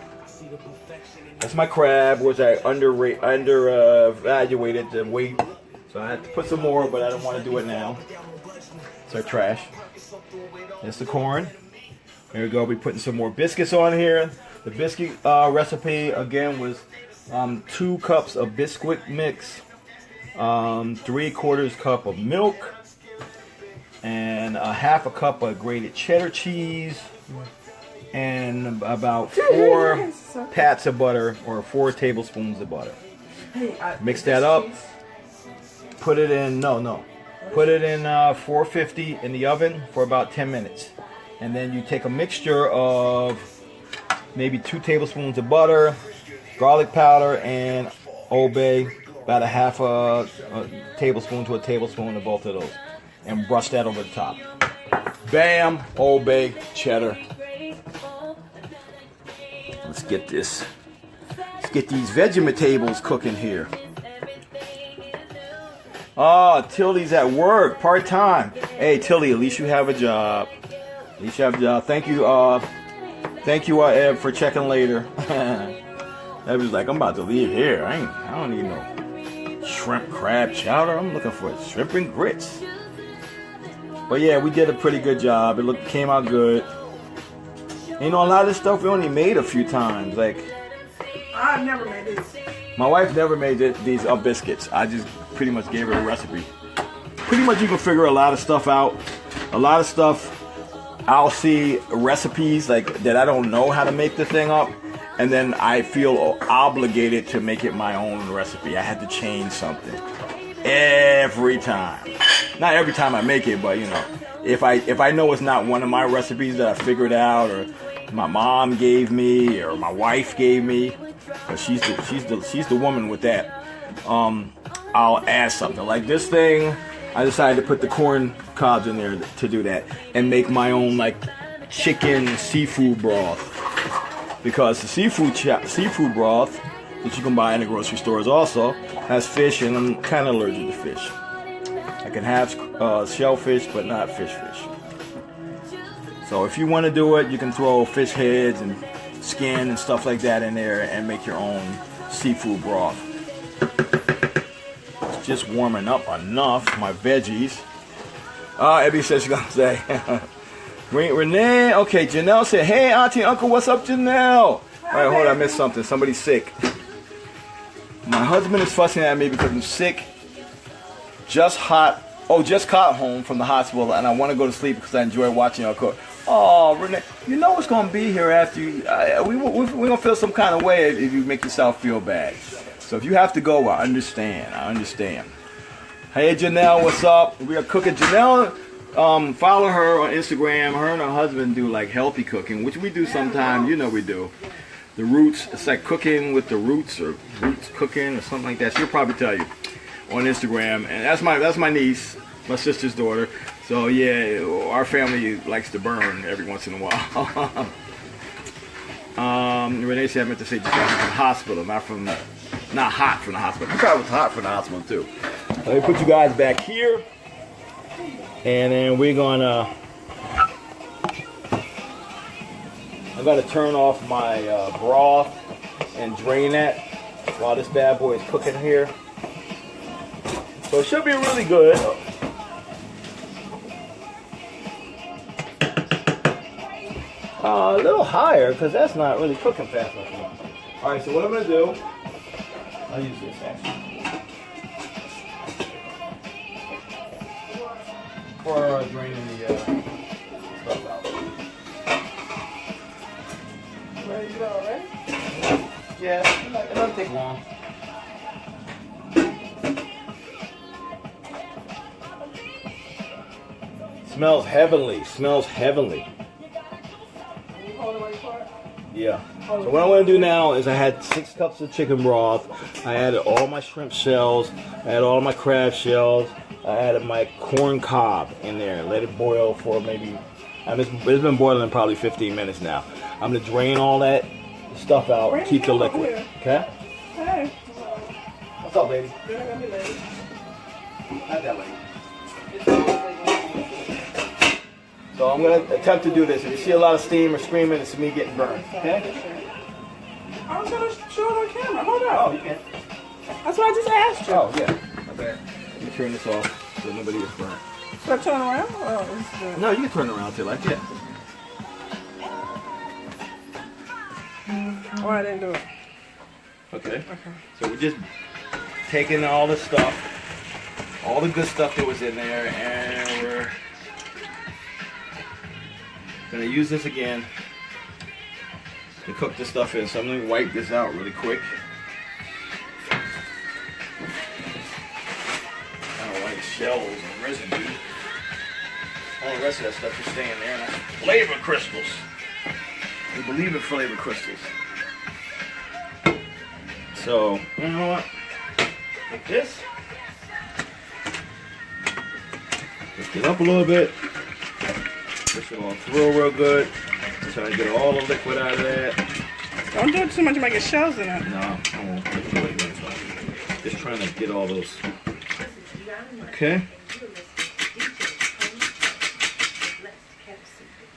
That's my crab, which I underevaluated the weight. So I had to put some more, but I don't want to do it now. So trash. That's the corn. There we go. We're putting some more biscuits on here. The biscuit recipe, again, was 2 cups of biscuit mix, 3/4 cup of milk, and a 1/2 cup of grated cheddar cheese, and about 4 pats of butter, or 4 tablespoons of butter. Mix that up. Put it in, put it in 450 in the oven for about 10 minutes. And then you take a mixture of maybe 2 tablespoons of butter, garlic powder, and Old Bay, about a 1/2 tablespoon to a tablespoon of both of those, and brush that over the top. Bam! Old Bay, cheddar. Let's get this. Let's get these Vegetables cooking here. Oh, Tilly's at work, part-time. Hey, Tilly, at least you have a job. At least you have a job. Thank you, Eb, for checking later. Eb was like, I'm about to leave here. I don't need no shrimp crab chowder. I'm looking for shrimp and grits. But yeah, we did a pretty good job. It came out good. You know, a lot of this stuff we only made a few times. Like, I've never made these. My wife never made these biscuits. I just pretty much gave her the recipe. Pretty much you can figure a lot of stuff out. A lot of stuff I'll see recipes like that I don't know how to make the thing up, and then I feel obligated to make it my own recipe. I had to change something every time. Not every time I make it, but you know, if I know it's not one of my recipes that I figured out, or my mom gave me, or my wife gave me, but she's the woman with that. I'll add something like this thing. I decided to put the corn cobs in there to do that, and make my own like chicken seafood broth, because the seafood broth that you can buy in the grocery stores also has fish, and I'm kind of allergic to fish. I can have shellfish, but not fish. So if you want to do it, you can throw fish heads and skin and stuff like that in there and make your own seafood broth. It's just warming up enough, my veggies. Abby says she's going to say, Renee, okay, Janelle said, hey, Auntie, Uncle, what's up, Janelle? All right, hold on, I missed something. Somebody's sick. My husband is fussing at me because I'm sick. Just got home from the hospital, and I want to go to sleep because I enjoy watching y'all cook. Oh, Renee, you know what's going to be here after you. We're going to feel some kind of way if you make yourself feel bad. So if you have to go, I understand. Hey, Janelle, what's up? We are cooking. Janelle, follow her on Instagram. Her and her husband do like healthy cooking, which we do sometimes. You know we do. The Roots, it's like cooking with the Roots or Roots cooking or something like that. She'll probably tell you on Instagram. And that's my niece, my sister's daughter. So yeah, our family likes to burn every once in a while. Renee said I meant to say just got from the hospital, not hot from the hospital. I thought it was hot from the hospital too. Let me put you guys back here, and then we're gonna. I'm gonna turn off my broth and drain that while this bad boy is cooking here. So it should be really good. A little higher, because that's not really cooking fast enough. Alright, so what I'm going to do, I'll use this actually. For draining the stuff out. Ready to go, right? Yeah, it doesn't take long. Smells heavenly. Yeah. So what I'm going to do now is I had 6 cups of chicken broth. I added all my shrimp shells. I added all my crab shells. I added my corn cob in there. Let it boil for maybe, it's been boiling probably 15 minutes now. I'm going to drain all that stuff out, keep the liquid. Okay? Hey. What's up, lady? You're not going to be late. Not that lady. So I'm going to attempt to do this. If you see a lot of steam or screaming, it's me getting burned. Okay? I was going to show it on camera. Hold up. Oh, you can. That's what I just asked you. Oh, yeah. Okay. Let me turn this off so nobody is burnt. Should I turn around? Oh, No, you can turn around till like that. Oh, I didn't do it. Okay. So we're just taking all the stuff, all the good stuff that was in there, and we're gonna use this again to cook this stuff in. So I'm gonna wipe this out really quick. I don't like shells and residue. All the rest of that stuff is staying there. And flavor crystals. We believe in flavor crystals. So, you know what? Like this. Lift it up a little bit. Push it all through real good. Try to get all the liquid out of that. Don't do it too much, you might get shells in it. No, I won't. Just trying to get all those. Okay.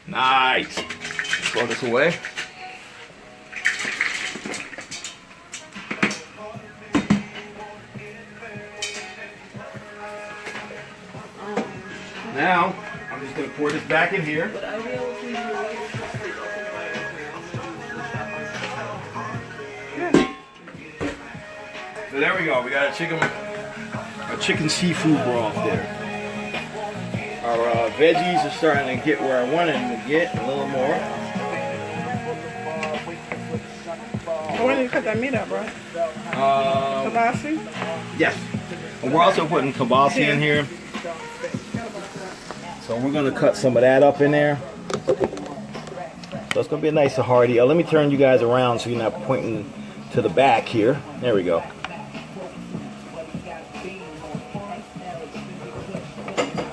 Nice. Throw this away. Now, I'm just going to pour this back in here. So there we go. We got a chicken seafood broth there. Our veggies are starting to get where I wanted them to get, a little more. When did you cut that meat up, bro? Kielbasa? Yes. And we're also putting kielbasa in here. So we're going to cut some of that up in there. So it's going to be nice and hearty. Let me turn you guys around so you're not pointing to the back here. There we go.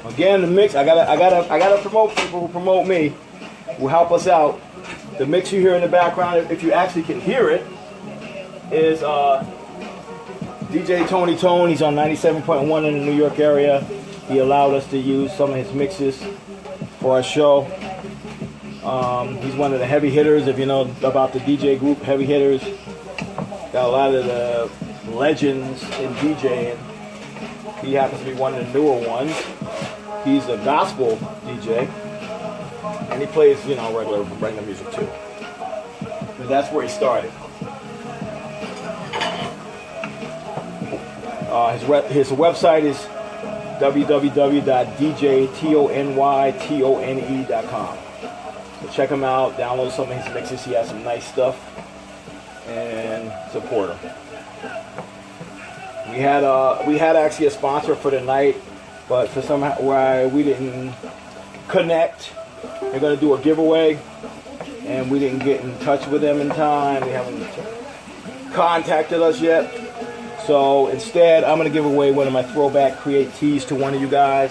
Again, the mix, I gotta promote people who promote me, who help us out. The mix you hear in the background, if you actually can hear it, is DJ Tony Tone. He's on 97.1 in the New York area. He allowed us to use some of his mixes for our show. He's one of the heavy hitters, if you know about the DJ group Heavy Hitters. Got a lot of the legends in DJing. He happens to be one of the newer ones. He's a gospel DJ, and he plays, you know, regular music too. But that's where he started. His website is www.djtonytone.com. So check him out, download some of his mixes. He has some nice stuff, and support him. We had actually a sponsor for the night, but for some why we didn't connect. They're gonna do a giveaway, and we didn't get in touch with them in time. They haven't contacted us yet. So instead, I'm gonna give away one of my throwback Create tees to one of you guys.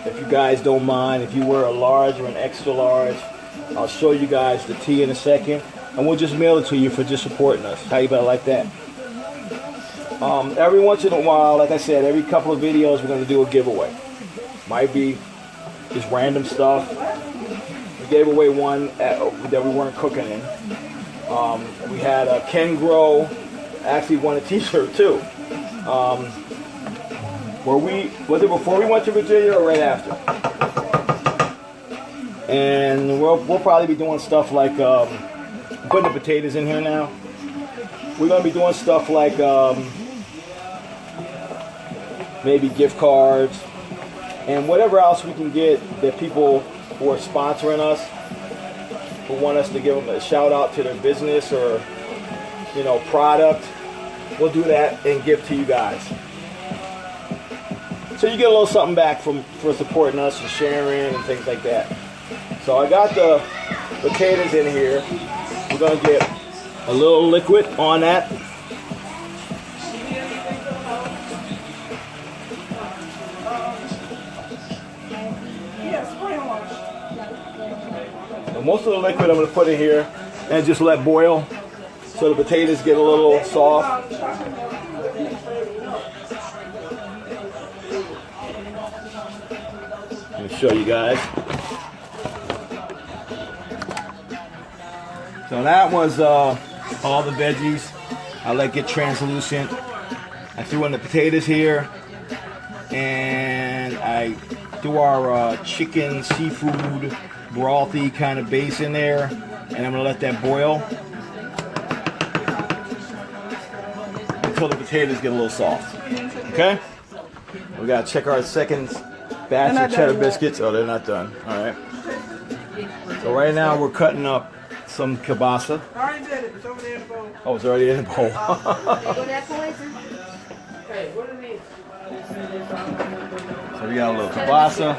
If you guys don't mind, if you wear a large or an extra large, I'll show you guys the tee in a second, and we'll just mail it to you for just supporting us. How you better like that? Every once in a while, like I said, every couple of videos, we're gonna do a giveaway. Might be just random stuff. We gave away one that we weren't cooking in. We had Ken Grow actually won a t-shirt too. Was it before we went to Virginia or right after? And we'll probably be doing stuff like putting the potatoes in here now. We're gonna be doing stuff like maybe gift cards and whatever else we can get that people who are sponsoring us, who want us to give them a shout out to their business or, you know, product. We'll do that and give to you guys. So you get a little something back for supporting us and sharing and things like that. So I got the potatoes in here. We're gonna get a little liquid on that. So most of the liquid I'm gonna put in here and just let boil so the potatoes get a little soft. Let me show you guys. So that was all the veggies. I let it get translucent. I threw in the potatoes here, and I threw our chicken seafood brothy kind of base in there, and I'm gonna let that boil until the potatoes get a little soft. Okay? We gotta check our second batch of cheddar biscuits. Oh, they're not done. All right. So right now we're cutting up some kielbasa. I already did it. It's over there in the bowl. Oh, it's already in the bowl. So we got a little kielbasa.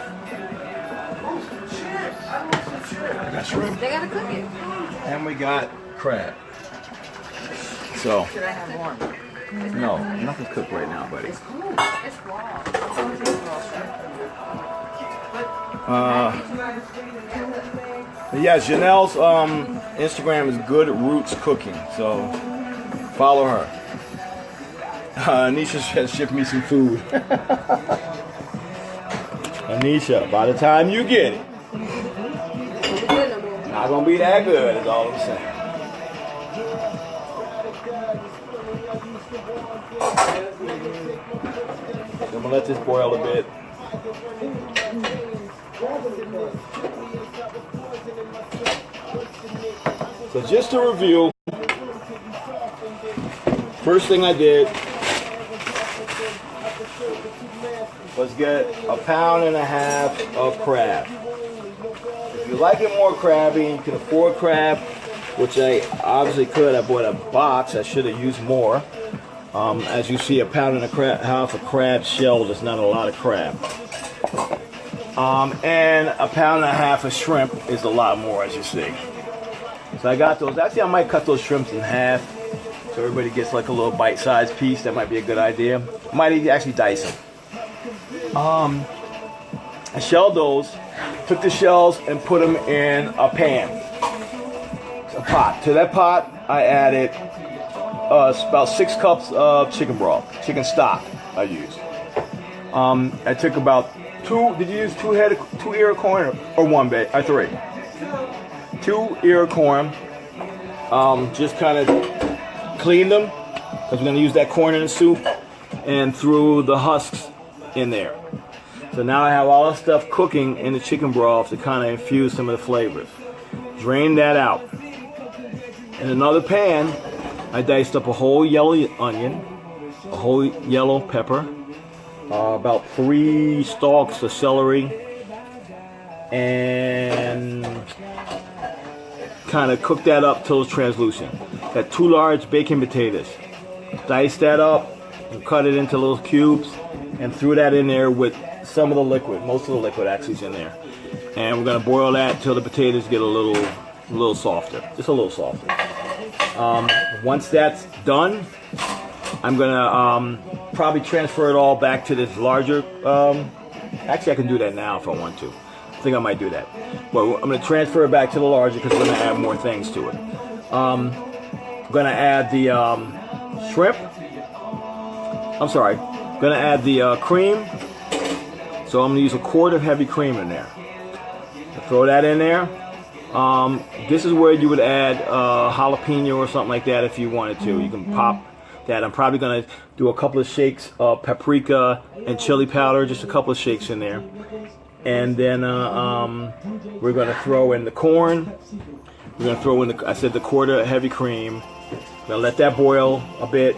We got shrimp. They gotta cook it. And we got crab. So. Should I have more? No, nothing's cooked right now, buddy. It's cool. It's raw. It's raw. Yeah, Janelle's Instagram is Good Roots Cooking, so follow her. Anisha has shipped me some food. Anisha, by the time you get it, not gonna be that good, is all I'm saying. So I'm gonna let this boil a bit. So just to review, first thing I did was get 1.5 pounds of crab. If you like it more crabby and you can afford crab, which I obviously could, I bought a box. I should have used more. As you see, 1.5 pounds of crab shelled is not a lot of crab. And 1.5 pounds of shrimp is a lot more, as you see. So I got those. Actually, I might cut those shrimps in half so everybody gets like a little bite-sized piece. That might be a good idea. I might actually dice them. I shelled those, took the shells and put them in a pan, a pot. To that pot, I added about 6 cups of chicken broth, chicken stock I used. I took about 2, did you use 2 ear of corn or 1 bag, or 3? 2 ear of corn. Just kind of cleaned them, because we're going to use that corn in the soup, and threw the husks in there. So now I have all the stuff cooking in the chicken broth to kind of infuse some of the flavors. Drain that out. In another pan, I diced up a whole yellow onion, a whole yellow pepper, about 3 stalks of celery, and kind of cook that up till it's translucent. Got 2 large baking potatoes. Dice that up and cut it into little cubes and threw that in there with some of the liquid. Most of the liquid actually is in there. And we're gonna boil that till the potatoes get a little softer, just a little softer. Once that's done, I'm gonna probably transfer it all back to this larger. Actually, I can do that now if I want to. I think I might do that. But I'm gonna transfer it back to the larger because we're gonna add more things to it. I'm gonna add the shrimp. I'm sorry. I'm gonna add the cream. So I'm gonna use a quart of heavy cream in there. Throw that in there. This is where you would add jalapeno or something like that if you wanted to. You can pop that. I'm probably going to do a couple of shakes of paprika and chili powder, just a couple of shakes in there. And then we're going to throw in the corn. We're going to throw in, the quart of heavy cream. We're going to let that boil a bit.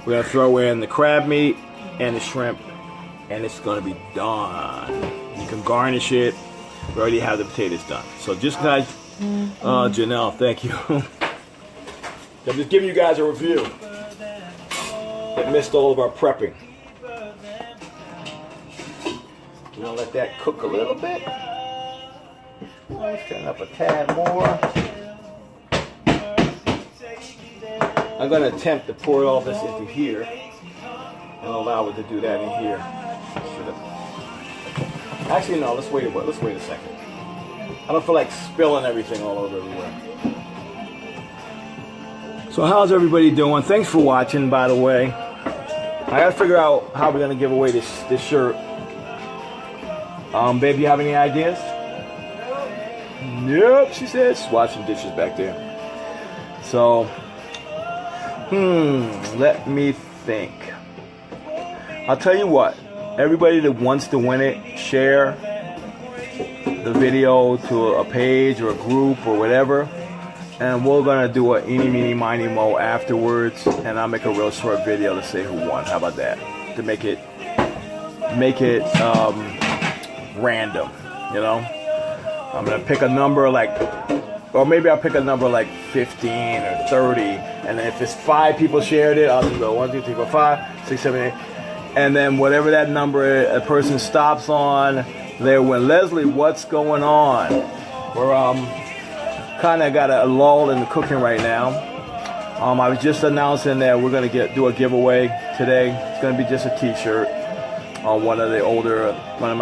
We're going to throw in the crab meat and the shrimp. And it's going to be done. You can garnish it. We already have the potatoes done. So just guys, Janelle, thank you. I'm just giving you guys a review that missed all of our prepping. We're gonna let that cook a little bit. Let's turn up a tad more. I'm gonna attempt to pour all this into here and allow it to do that in here. Actually, no, let's wait a second. I don't feel like spilling everything all over everywhere. So how's everybody doing? Thanks for watching, by the way. I gotta figure out how we're gonna give away this shirt. Babe, you have any ideas? Yep, she said. She's washing dishes back there. So, let me think. I'll tell you what. Everybody that wants to win it, share the video to a page or a group or whatever, and we're gonna do a eeny, meeny, miny, mo afterwards, and I'll make a real short video to say who won. How about that? To make it random, you know. I'm gonna pick a number like, or maybe I'll pick a number like 15 or 30, and then if it's 5 people shared it, I'll just go 1, 2, 3, 4, 5, 6, 7, 8. And then whatever that number a person stops on, there went. Leslie, what's going on? We're kind of got a lull in the cooking right now. I was just announcing that we're gonna do a giveaway today. It's gonna be just a T-shirt on one of my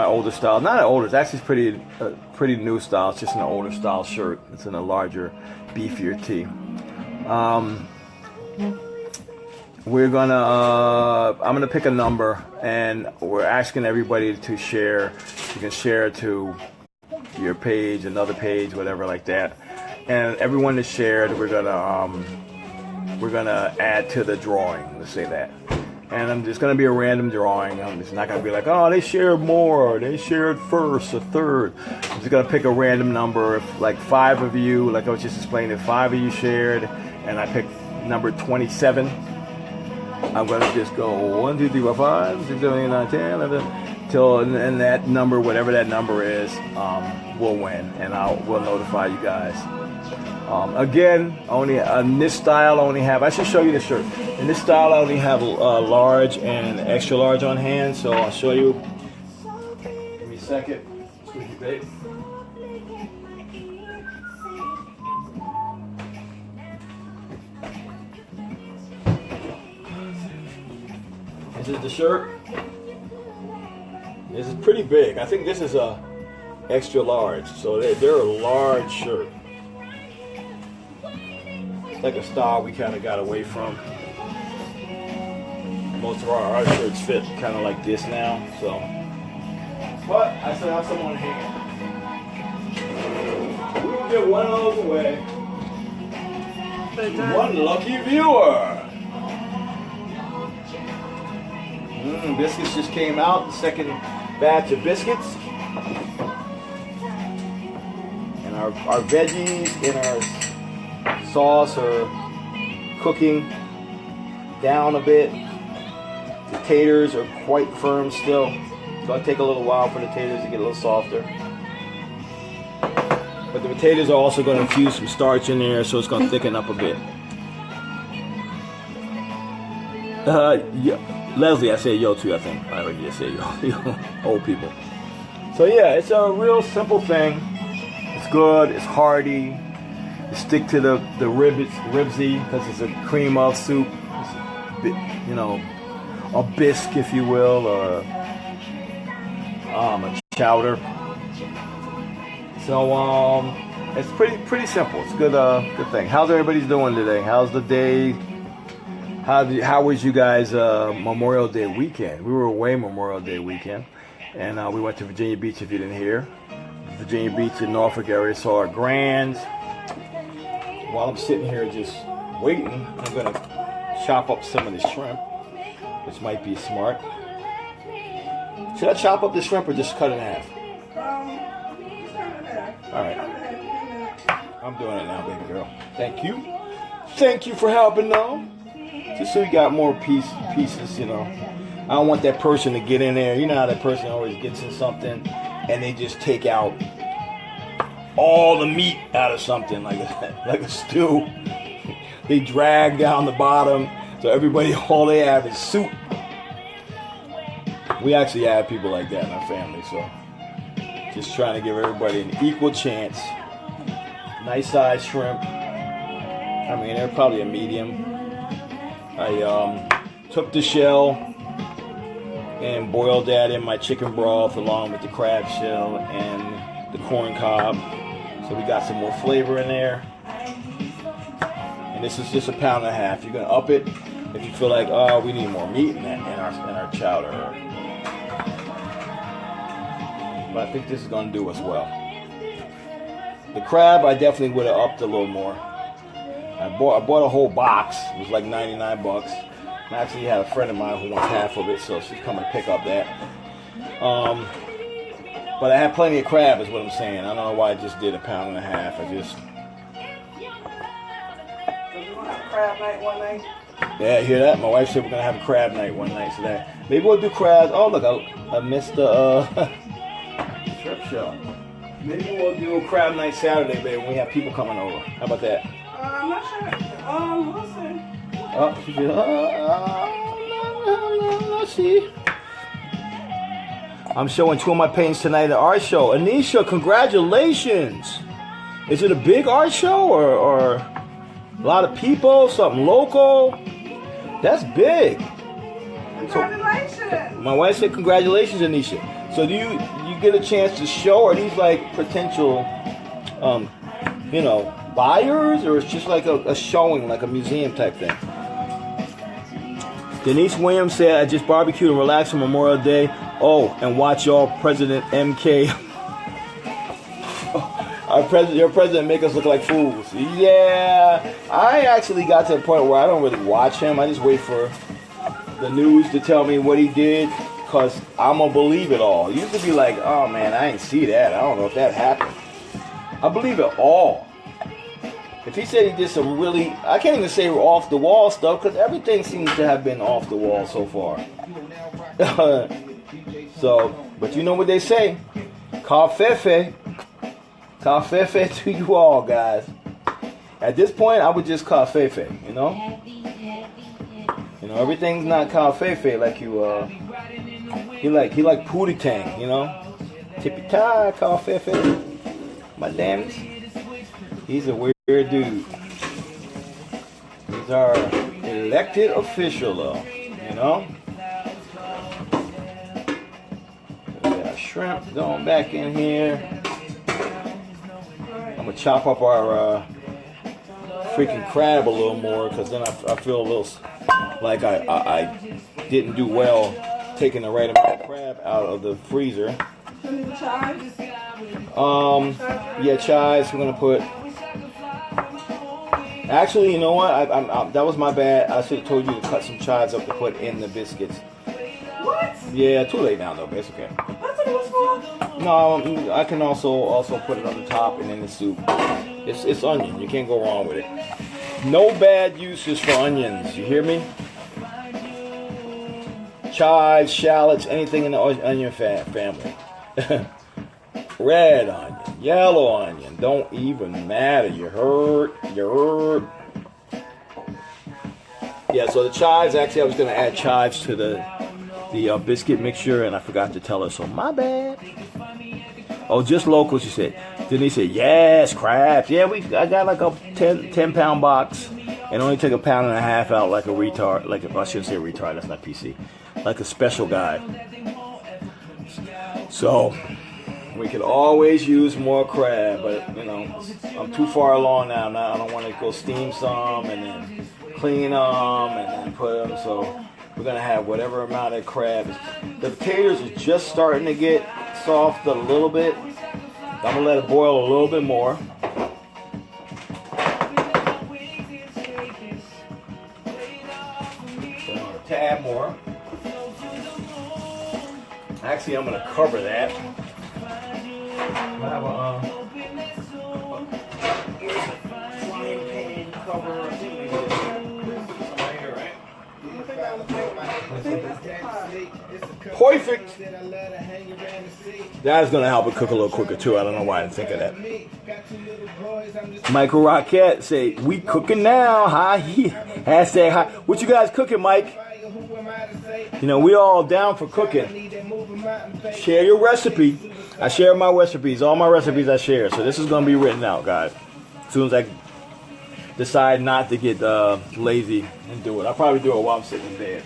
older styles. Not an older, it's actually pretty new style. It's just an older style shirt. It's in a larger, beefier tee. I'm gonna pick a number, and we're asking everybody to share. You can share to your page, another page, whatever like that. And everyone that shared, we're gonna add to the drawing. Let's say that. And it's gonna be a random drawing. It's not gonna be like, oh, they shared more, they shared first, a third. I'm just gonna pick a random number. If like 5 of you, like I was just explaining, if 5 of you shared, and I picked number 27. I'm going to just go 1, 2, 3, 4, 5, 6, 7, 8, 9, 10, 11, till, and that number, whatever that number is, will win, and we'll notify you guys. Again, only in this style, I only have, I should show you the shirt. In this style, I only have large and extra large on hand, so I'll show you. Give me a second. Excuse me, babe. This is the shirt. This is pretty big. I think this is a extra large, so they're a large shirt. It's like a style we kind of got away from. Most of our shirts fit kind of like this now, so. But I still have some on hand. We will get one of those away. One lucky viewer. Biscuits just came out, the second batch of biscuits. And our veggies and our sauce are cooking down a bit. The taters are quite firm still. It's going to take a little while for the taters to get a little softer. But the potatoes are also going to infuse some starch in there, so it's going to thicken up a bit. Yeah. Leslie, I said yo too, I think. I heard you say yo. Old people. So yeah, it's a real simple thing. It's good, it's hearty. You stick to the ribsy, because it's a cream of soup. It's a bit, you know, a bisque, if you will, or a chowder. So it's pretty simple. It's good thing. How's everybody's doing today? How's the day? How was you guys Memorial Day weekend? We were away Memorial Day weekend, and we went to Virginia Beach. If you didn't hear, Virginia Beach in Norfolk area, saw our grands. While I'm sitting here just waiting, I'm gonna chop up some of the shrimp, which might be smart. Should I chop up the shrimp or just cut it in half? All right, I'm doing it now, baby girl. Thank you. Thank you for helping, though. Just so you got more pieces, you know. I don't want that person to get in there. You know how that person always gets in something and they just take out all the meat out of something, like a stew. They drag down the bottom, so everybody, all they have is soup. We actually have people like that in our family, so just trying to give everybody an equal chance. Nice size shrimp. I mean, they're probably a medium. I took the shell and boiled that in my chicken broth along with the crab shell and the corn cob. So we got some more flavor in there. And this is just 1.5 pounds. You're gonna up it if you feel like, oh, we need more meat in our chowder. But I think this is gonna do us well. The crab, I definitely would have upped a little more. I bought a whole box. It was like 99 bucks. I actually had a friend of mine who wants half of it, so she's coming to pick up that. But I had plenty of crab, is what I'm saying. I don't know why I just did 1.5 pounds. I just. You want to have crab night one night? Yeah, hear that? My wife said we're gonna have a crab night one night today. Maybe we'll do crabs. Oh look, I missed the shrimp shell. Maybe we'll do a crab night Saturday, baby, when we have people coming over. How about that? I'm not sure. We'll see. Oh, she said, let's see. I'm showing 2 of my paintings tonight at the art show. Anisha, congratulations. Is it a big art show or a lot of people, something local? That's big. Congratulations. My wife said congratulations, Anisha. So do you get a chance to show? Are these like potential, buyers, or it's just like a showing, like a museum type thing? Denise Williams said, I just barbecued and relaxed on Memorial Day. Oh, and watch y'all President MK. Your president make us look like fools. Yeah, I actually got to the point where I don't really watch him. I just wait for the news to tell me what he did, because I'm going to believe it all. It used to be like, oh man, I ain't see that. I don't know if that happened. I believe it all. If he said he did some really, I can't even say off the wall stuff, because everything seems to have been off the wall so far. But you know what they say. Cafefe. Cafefe to you all, guys. At this point, I would just cafefe, you know? You know, everything's not cafefe like you, he like Pootie Tang, you know? Tippy-tie, cafefe. My damn it. He's a weird dude. He's our elected official, though, you know? We got shrimp going back in here. I'm going to chop up our freaking crab a little more, because then I feel a little like I didn't do well taking the right amount of crab out of the freezer. Chives? Yeah, chives. We're going to put... Actually, you know what? That was my bad. I should have told you to cut some chives up to put in the biscuits. What? Yeah, too late now, though, but it's okay. That's what it was for? No, I can also put it on the top and in the soup. It's onion. You can't go wrong with it. No bad uses for onions. You hear me? chives, shallots, anything in the onion family. Red onion, yellow onion, don't even matter. You heard? Yeah, so the chives, actually I was going to add chives to the biscuit mixture, and I forgot to tell her, so my bad. Oh, just local, she said. Then he said, yes, crabs. Yeah, I got like a 10 pound box, and only took 1.5 pounds out like a retard. Like, I shouldn't say retard, that's not PC. Like a special guy. So, we could always use more crab, but, you know, I'm too far along now. Now I don't want to go steam some, and then clean them, and then put them, so we're going to have whatever amount of crab. The potatoes are just starting to get soft a little bit. I'm going to let it boil a little bit more. A tad more. Actually, I'm going to cover that. I have a frying pan cover. Perfect. That is going to help it cook a little quicker too. I don't know why I didn't think of that. Michael Rockette say, we cooking now. Hi. Hashtag hi. What you guys cooking, Mike? You know, we all down for cooking. Share your recipe. I share my recipes. All my recipes I share. So this is going to be written out, guys. As soon as I decide not to get lazy and do it. I'll probably do it while I'm sitting in bed.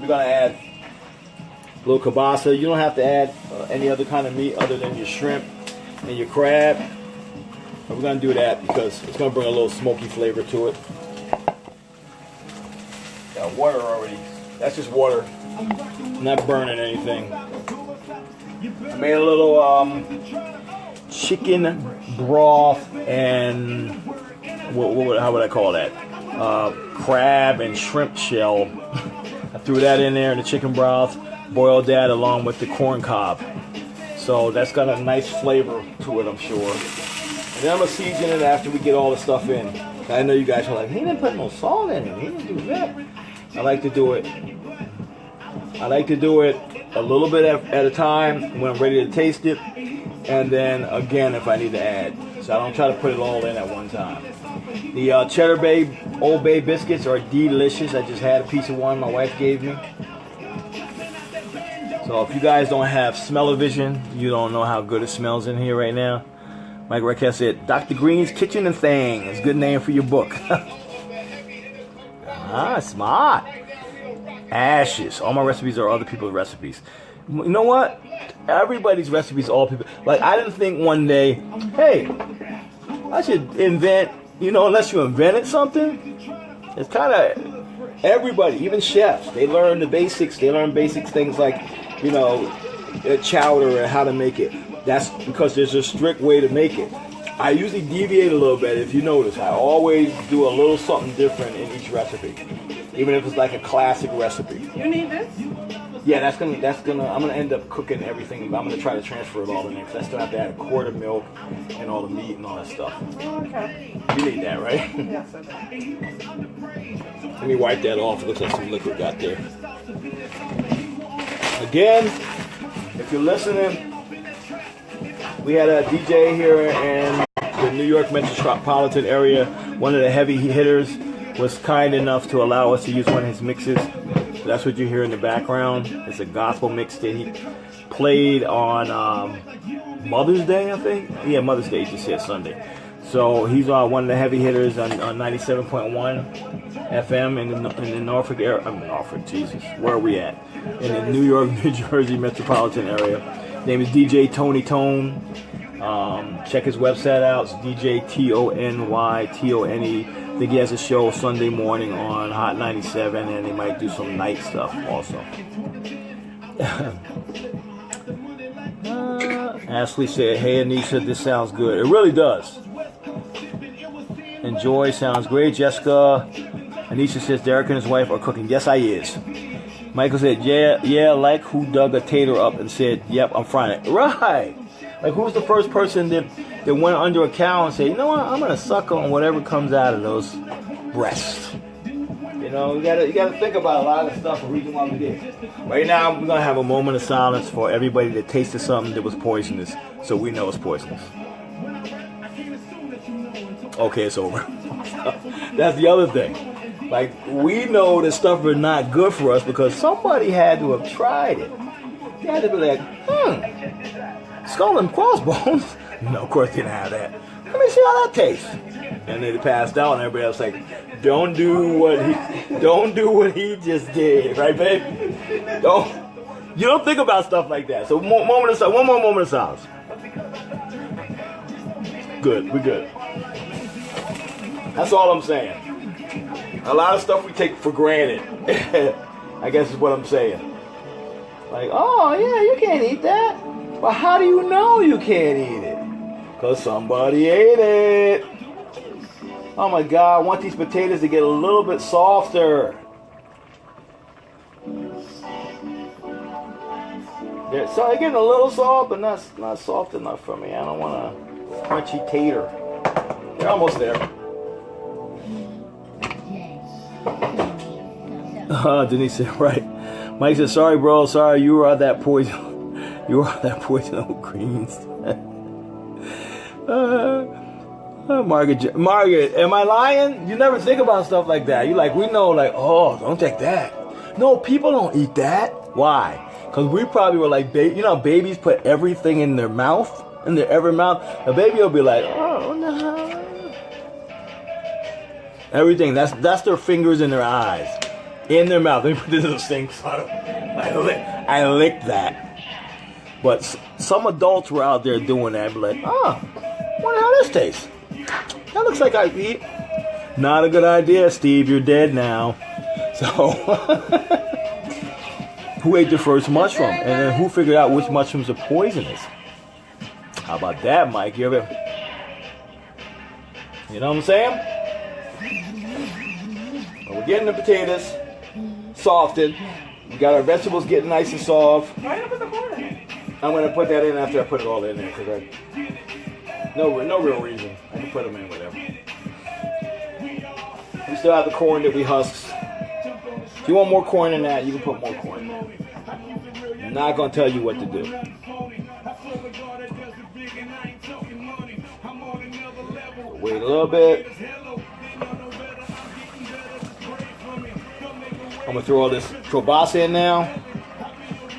We're going to add a little kielbasa. You don't have to add any other kind of meat other than your shrimp and your crab. But we're going to do that because it's going to bring a little smoky flavor to it. Got water already. That's just water. Not burning anything. I made a little chicken broth and how would I call that? Crab and shrimp shell. I threw that in there in the chicken broth, boiled that along with the corn cob. So that's got a nice flavor to it, I'm sure. And then I'm going to season it after we get all the stuff in. I know you guys are like, he didn't put no salt in it. He didn't do that. I like to do it a little bit at a time when I'm ready to taste it. And then again if I need to add. So I don't try to put it all in at one time. The Cheddar Bay Old Bay biscuits are delicious. I just had a piece of one my wife gave me. So if you guys don't have smell-o-vision, you don't know how good it smells in here right now. Mike Raquel said, Dr. Green's Kitchen and Thing is a good name for your book. Smart. Ashes. All my recipes are other people's recipes. You know what? Everybody's recipes, all people. Like, I didn't think one day, hey, I should invent, unless you invented something. It's kind of everybody, even chefs, they learn the basics. They learn basic things like, chowder and how to make it. That's because there's a strict way to make it. I usually deviate a little bit. If you notice, I always do a little something different in each recipe, even if it's like a classic recipe. You need this? Yeah, I'm gonna end up cooking everything. I'm gonna try to transfer it all in there because I still have to add a quart of milk and all the meat and all that stuff. Okay. You need that, right? Yes, I do. Let me wipe that off. It looks like some liquid got there. Again, if you're listening, we had a DJ here in the New York metropolitan area. One of the heavy hitters was kind enough to allow us to use one of his mixes. That's what you hear in the background. It's a gospel mix that he played on Mother's Day, I think. Yeah, Mother's Day. He just said Sunday. So he's one of the heavy hitters on 97.1 FM in the Norfolk area. Norfolk, Jesus. Where are we at? In the New York, New Jersey metropolitan area. His name is DJ Tony Tone. Check his website out. It's DJ TonyTone. I think he has a show Sunday morning on Hot 97, and he might do some night stuff also. Ashley said, hey Anisha, this sounds good. It really does. Enjoy, sounds great. Jessica, Anisha says Derek and his wife are cooking. Yes, I is. Michael said, yeah, like who dug a tater up and said, yep, I'm frying it. Right. Like, who's the first person that went under a cow and said, you know what, I'm going to suck on whatever comes out of those breasts. Didn't You know, you gotta think about a lot of stuff and reason why we did. Right now, we're gonna have a moment of silence for everybody that tasted something that was poisonous, so we know it's poisonous. Okay, it's over. That's the other thing. Like, we know that stuff is not good for us because somebody had to have tried it. They had to be like, skull and crossbones. No, of course they didn't have that. Let me see how that tastes. And they passed out, and everybody else like, don't do what he just did, right, babe? You don't think about stuff like that. So one more moment of silence. Good, we're good. That's all I'm saying. A lot of stuff we take for granted. I guess is what I'm saying. Like, oh yeah, you can't eat that. But how do you know you can't eat it? Because somebody ate it. Oh my God, I want these potatoes to get a little bit softer. They're getting a little soft, but not soft enough for me. I don't want a crunchy tater. They're almost there. Denise said, right. Mike said, sorry, bro. Sorry, you are that poison. You are that poison old greens. Margaret, am I lying? You never think about stuff like that. You like, we know, like, oh, don't take that. No, people don't eat that. Why? Because we probably were like, you know, babies put everything in their mouth, in their every mouth. A baby will be like, oh no. Everything. That's their fingers in their eyes, in their mouth. Let me put this in the sink. I licked that. But some adults were out there doing that. Be like, oh, wonder how this tastes. That looks like I eat. Not a good idea, Steve. You're dead now. So, who ate the first mushroom? And then who figured out which mushrooms are poisonous? How about that, Mike? You know what I'm saying? Well, we're getting the potatoes softened. We got our vegetables getting nice and soft. Why you put the corn in it? I'm going to put that in after I put it all in there. Cause no real reason. I can put them in whatever. We still have the corn that we husked. If you want more corn in that, you can put more corn in there. I'm not going to tell you what to do. Wait a little bit. I'm going to throw all this kielbasa in now.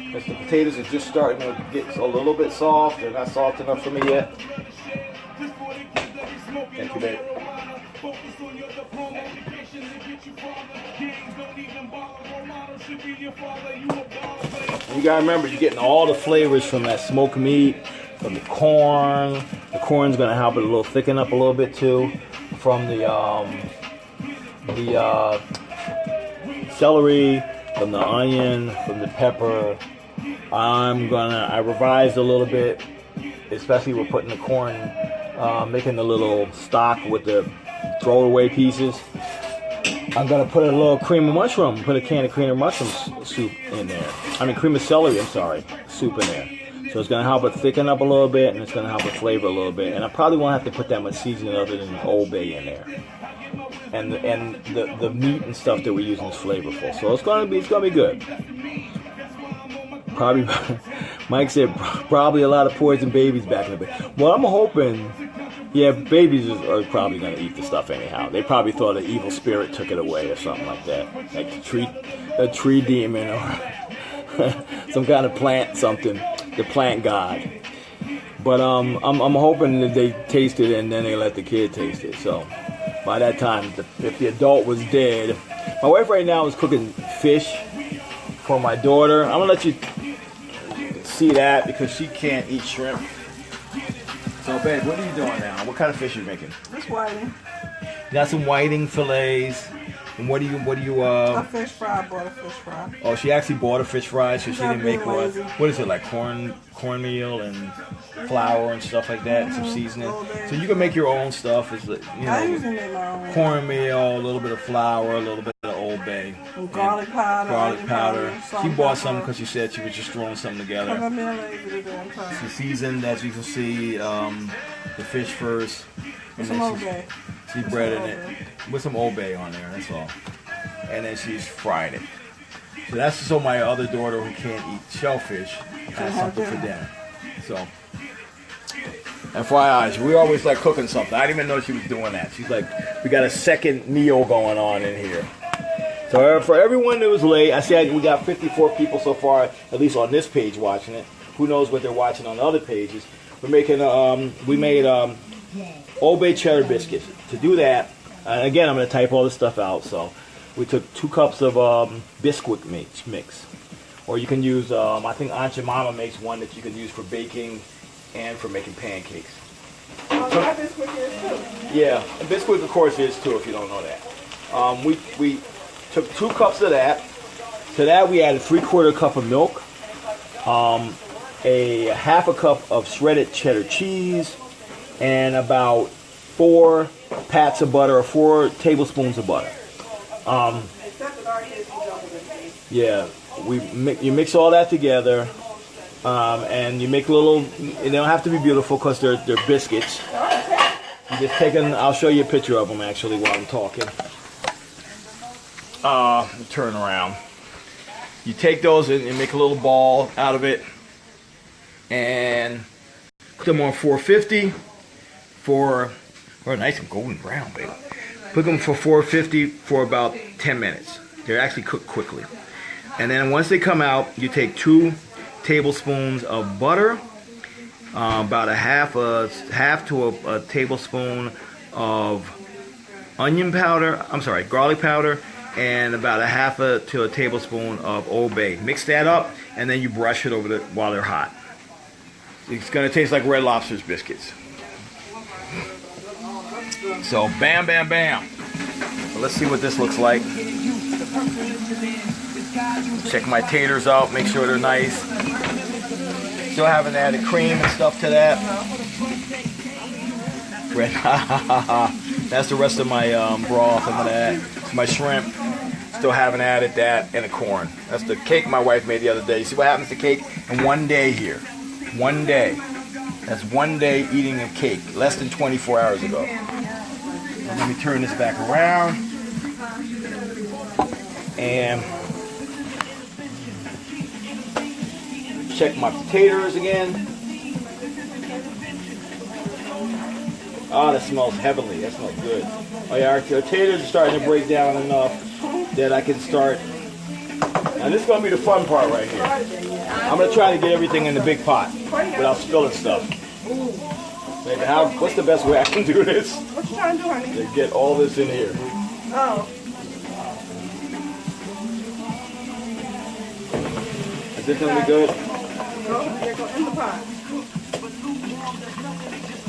Because the potatoes are just starting to get a little bit soft. They're not soft enough for me yet. Thank you, babe. You gotta remember, you're getting all the flavors from that smoked meat, from the corn. The corn's gonna help it a little thicken up a little bit too. From the celery, from the onion, from the pepper. I revised a little bit, especially with putting the corn, making the little stock with the throwaway pieces. I'm gonna put a little cream of mushroom, put a can of cream of mushroom soup in there. Cream of celery, soup in there. So it's gonna help it thicken up a little bit, and it's gonna help it flavor a little bit. And I probably won't have to put that much seasoning other than Old Bay in there. And the meat and stuff that we're using is flavorful. So it's gonna be good. Probably, Mike said probably a lot of poison babies back in the day. Well, I'm hoping, yeah, babies are probably going to eat the stuff anyhow. They probably thought an evil spirit took it away or something like that. Like a tree demon or some kind of plant something, the plant god. But I'm hoping that they taste it and then they let the kid taste it. So by that time, if the adult was dead, my wife right now is cooking fish for my daughter. I'm going to let you see that because she can't eat shrimp. So, babe, what are you doing now? What kind of fish are you making? It's whiting. You got some whiting fillets. And what do you A fish fry. I bought a fish fry. Oh, she actually bought a fish fry, so she didn't make one. What is it, like cornmeal and flour and stuff like that, and some seasoning? So you can make your own stuff. It's like, I usually make my own. Cornmeal, a little bit of flour, a little bit of Old Bay. And garlic powder. She bought some because she said she was just throwing something together. I'm lazy to do it. She seasoned, as you can see, the fish first. And some Old Bay. She breaded it with some Old Bay on there, that's all. and then she's frying it. So that's so my other daughter who can't eat shellfish has something for dinner. So, FYI, we always like cooking something. I didn't even know she was doing that. She's like, we got a second meal going on in here. So for everyone that was late, I said we got 54 people so far, at least on this page watching it. Who knows what they're watching on the other pages? We're making, we made Old Bay cheddar biscuits. To do that, again, I'm going to type all this stuff out. So we took 2 cups of Biscuit mix. Or you can use, I think Aunt Jemima makes one that you can use for baking and for making pancakes. My Biscuit is too. Yeah, and Biscuit of course is too if you don't know that. We took 2 cups of that. To that we added 3/4 cup of milk, a half a cup of shredded cheddar cheese, and about 4 pats of butter or 4 tablespoons of butter. Yeah, you mix all that together, and you make little. They don't have to be beautiful because they're biscuits. You just take them. I'll show you a picture of them actually while I'm talking. Turn around. You take those and make a little ball out of it, and put them on 450 or nice and golden brown, baby. Put them for 450 for about 10 minutes. They're actually cooked quickly. And then once they come out, you take 2 tablespoons of butter, about a half to a tablespoon of garlic powder, and about a half to a tablespoon of Old Bay. Mix that up, and then you brush it over while they're hot. It's going to taste like Red Lobster's biscuits. So, bam, bam, bam. So let's see what this looks like. Check my taters out, make sure they're nice. Still haven't added cream and stuff to that. That's the rest of my broth. I'm gonna add my shrimp. Still haven't added that, and the corn. That's the cake my wife made the other day. See what happens to cake in one day here? One day. That's one day eating a cake, less than 24 hours ago. And let me turn this back around. And check my potatoes again. Oh, that smells heavenly. That smells good. Oh yeah, our potatoes are starting to break down enough that I can start. Now this is going to be the fun part right here. I'm going to try to get everything in the big pot without spilling stuff. Maybe what's the best way I can do this? What you trying to do, honey? To get all this in here. Oh. Is this going to be good? Go in the pot.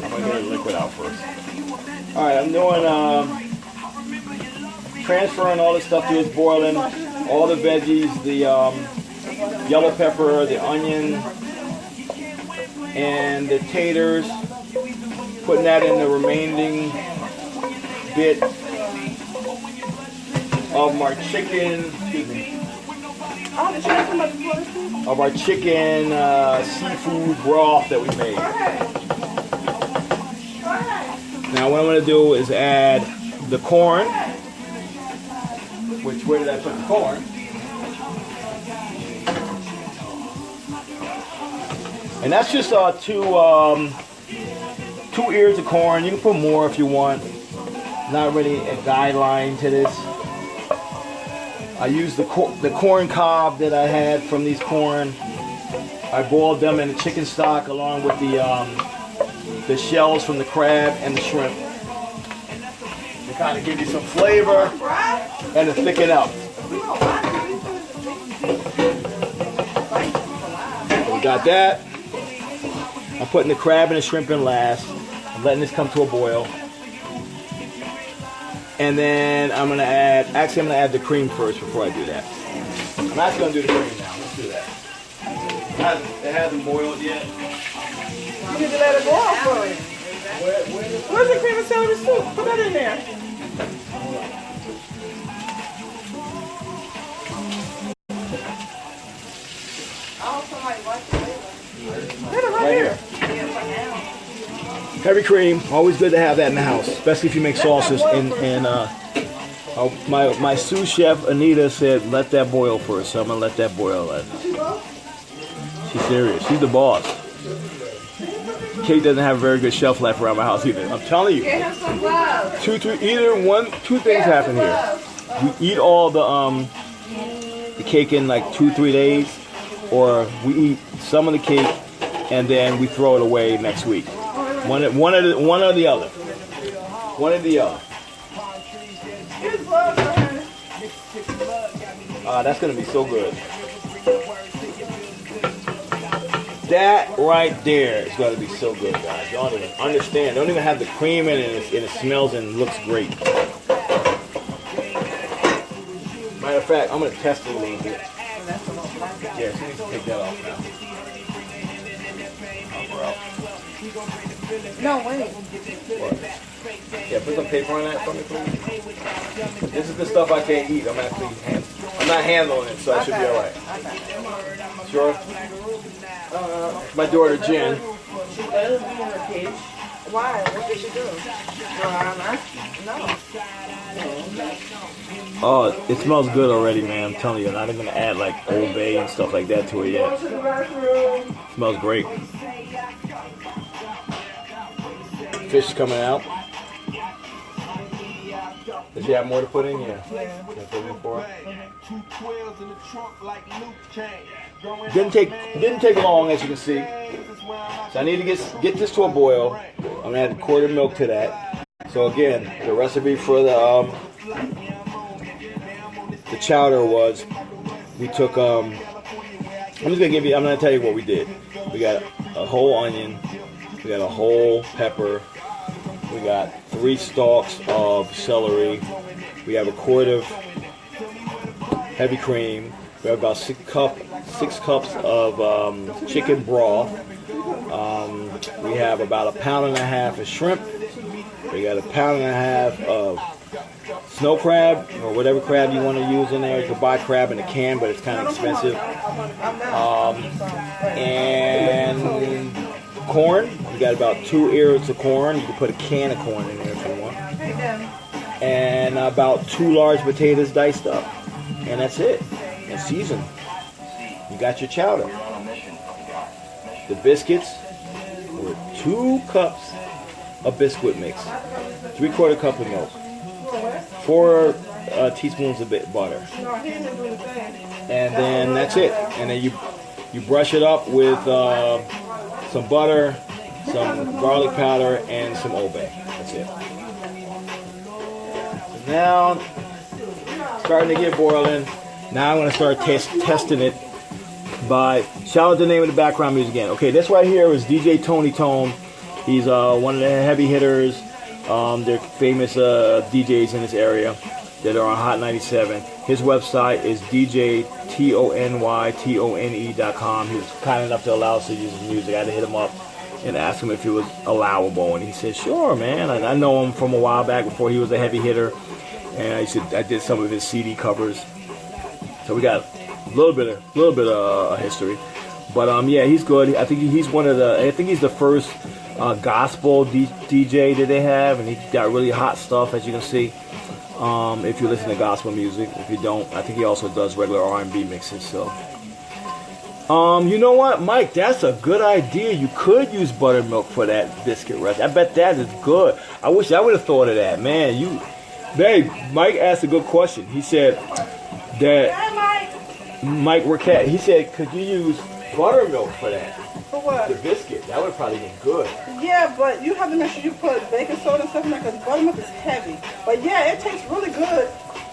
I'm going to get the liquid out first. Alright, I'm doing, transferring all this stuff to this boiling. All the veggies, the yellow pepper, the onion, and the taters. Putting that in the remaining bit of my chicken. Excuse me. Of our chicken seafood broth that we made. Now what I'm going to do is add the corn. Where did I put the corn? And that's just 2 ears of corn. You can put more if you want. Not really a guideline to this. I used the corn cob that I had from these corn. I boiled them in the chicken stock along with the shells from the crab and the shrimp. To kind of give you some flavor and to thicken up. So we got that. I'm putting the crab and the shrimp in last. I'm letting this come to a boil. And then I'm going to add the cream first before I do that. I'm actually going to do the cream now. Let's do that. It hasn't boiled yet. You need to let it boil for it. Where's the cream and celery soup? Put that in there. Right here. Heavy cream, always good to have that in the house, especially if you make sauces My sous chef Anita said let that boil first, so I'm gonna let that boil. She's serious. She's the boss. Cake doesn't have a very good shelf life around my house either. I'm telling you. Two things happen here. We eat all the cake in like 2-3 days, or we eat some of the cake and then we throw it away next week. One or the other. One or the other. That's gonna be so good. That right there is gonna be so good, guys. Y'all don't even understand. Don't even have the cream in it, and it smells and looks great. Matter of fact, I'm gonna test it a little bit. Yeah, she needs to take that off now. No, wait. What? Yeah, put some paper on that for me, please. This is the stuff I can't eat. I'm not handling it, so I should be all right. Sure. My daughter Jen. She does in her cage. Why? What did she do? No. Oh, it smells good already, man. I'm telling you, I'm not even gonna add like Old Bay and stuff like that to it yet. It smells great. Fish coming out. Does she have more to put in? Yeah. Put in for it. Didn't take long, as you can see. So I need to get this to a boil. I'm gonna add a quart of milk to that. So again, the recipe for the chowder was we took I'm gonna tell you what we did. We got a whole onion, we got a whole pepper, we got 3 stalks of celery, we have a quart of heavy cream, we have about 6 cups of chicken broth, we have about 1.5 pounds of shrimp, we got 1.5 pounds of snow crab, or whatever crab you want to use in there. You can buy crab in a can, but it's kind of expensive. And corn. You got about 2 ears of corn. You can put a can of corn in there if you want. And about 2 large potatoes diced up. And that's it. And seasoned. You got your chowder. The biscuits with 2 cups of biscuit mix. 3/4 cup of milk. 4 teaspoons of butter. And then that's it. And then you brush it up with some butter, some garlic powder, and some Old Bay. That's it. So now, starting to get boiling. Now I'm going to start testing it by, shout out the name of the background music again. Okay, this right here is DJ Tony Tone. He's one of the heavy hitters. They're famous DJs in this area that are on Hot 97. His website is djtonytone.com. He was kind enough to allow us to use his music. I had to hit him up and ask him if it was allowable, and he said, "Sure, man." I know him from a while back before he was a heavy hitter, and I did some of his CD covers. So we got a little bit of history, but yeah, he's good. I think he's the first gospel DJ that they have, and he got really hot stuff, as you can see. If you listen to gospel music, if you don't, I think he also does regular R&B mixes. So, you know what, Mike? That's a good idea. You could use buttermilk for that biscuit recipe. I bet that is good. I wish I would have thought of that, man. Mike asked a good question. He said that Mike Riquette. He said, could you use buttermilk for that? For what? The biscuit. That would probably be good. Yeah, but you have to make sure you put baking soda and stuff in there because buttermilk is heavy. But yeah, it tastes really good.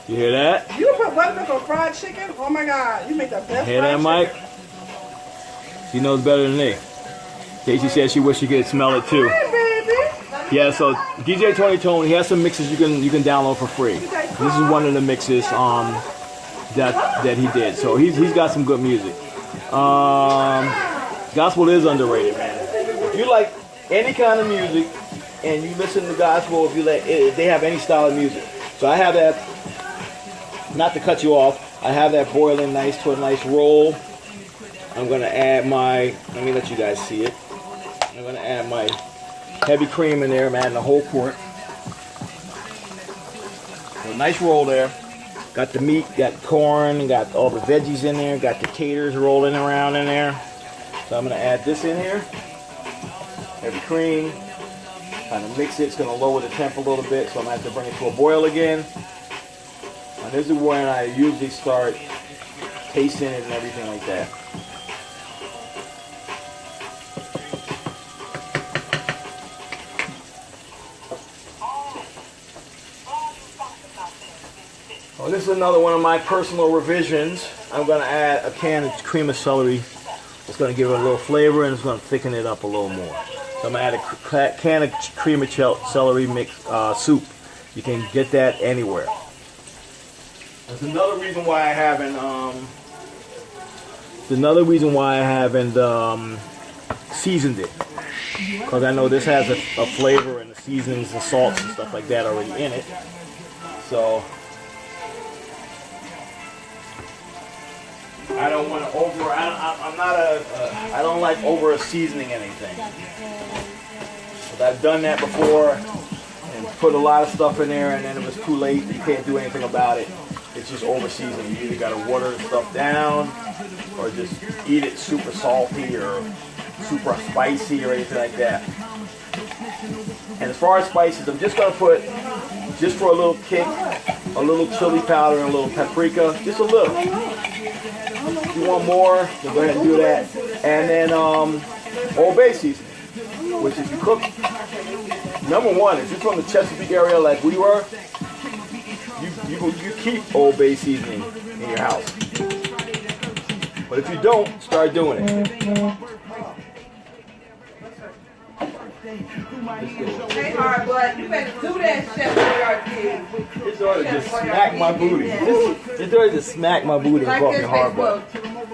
You hear that? You put buttermilk on fried chicken? Oh my God, you make the best hear fried that, Mike? chicken. She knows better than me. Casey said she wished she could smell it too. Hey, baby. Yeah, so DJ Tony Tone, he has some mixes you can download for free. This is one of the mixes that he did. So he's got some good music. Gospel is underrated, man. If you like any kind of music and you listen to gospel, if they have any style of music. So I have that, not to cut you off, I have that boiling nice to a nice roll. I'm going to add let me let you guys see it. I'm going to add my heavy cream in there. I'm adding a whole quart. nice roll there. Got the meat, got corn, got all the veggies in there, got the taters rolling around in there. So I'm going to add this in here. Heavy cream. Kind of mix it. It's going to lower the temp a little bit, so I'm going to have to bring it to a boil again. And this is when I usually start tasting it and everything like that. Well, this is another one of my personal revisions. I'm going to add a can of cream of celery. It's going to give it a little flavor and it's going to thicken it up a little more. So I'm going to add a can of cream of celery mix soup. You can get that anywhere. There's another reason why I haven't seasoned it, because I know this has a flavor and the seasonings and salts and stuff like that already in it. So I don't want to I don't like over seasoning anything. But I've done that before and put a lot of stuff in there, and then it was too late. You can't do anything about it. It's just over seasoned. You either got to water the stuff down or just eat it super salty or super spicy or anything like that. And as far as spices, I'm just going to put, just for a little kick, a little chili powder and a little paprika, just a little. If you want more, then go ahead and do that. And then Old Bay seasoning, which if you cook, number one, if you're from the Chesapeake area like we were, you keep Old Bay seasoning in your house. But if you don't, start doing it. Hey, hard blood, you better do that shit for your kids. His daughter just smacked my booty. His daughter just smacked my booty and brought me hard blood.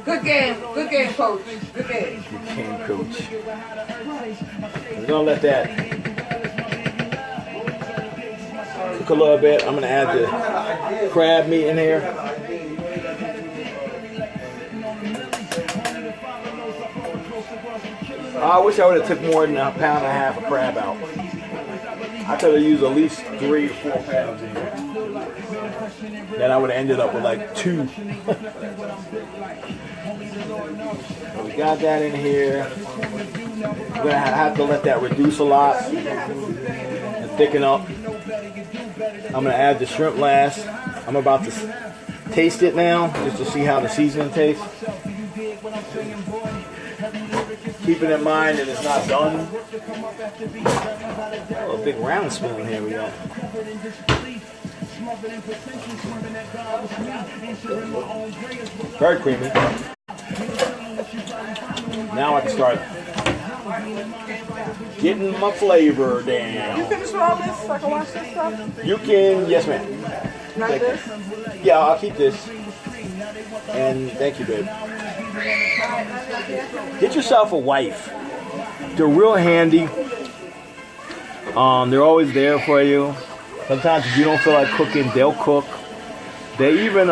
Good game, coach. Good game. Good game, coach. We're gonna let that cook a little bit. I'm gonna add the crab meat in here. I wish I would have took more than 1.5 pounds of crab out. I could have used at least 3 or 4 pounds in here. Then I would have ended up with like 2. So we got that in here. We're gonna have to let that reduce a lot and thicken up. I'm gonna add the shrimp last. I'm about to taste it now, just to see how the seasoning tastes. Keeping in mind that it's not done. Oh, a big round spoon here we got. Very creamy. Now I can start getting my flavor down. You finish with all this so I can watch this stuff? You can, yes ma'am. Not this? Yeah, I'll keep this. And thank you, babe. Get yourself a wife. They're real handy. They're always there for you. Sometimes if you don't feel like cooking, they'll cook. They even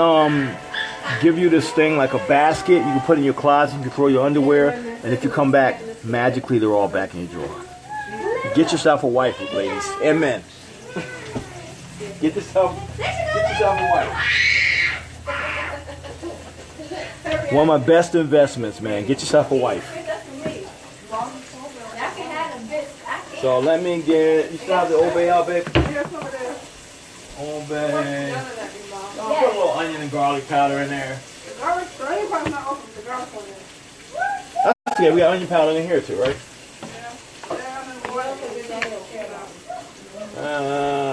give you this thing like a basket you can put in your closet. You can throw your underwear, and if you come back, magically they're all back in your drawer. Get yourself a wife, ladies and men. Get yourself a wife. One of my best investments, man. Get yourself a wife. So let me get. You still have the Old Bay out, babe? Old Bay. I'll put a little onion and garlic powder in there. That's okay. We got onion powder in here too, right?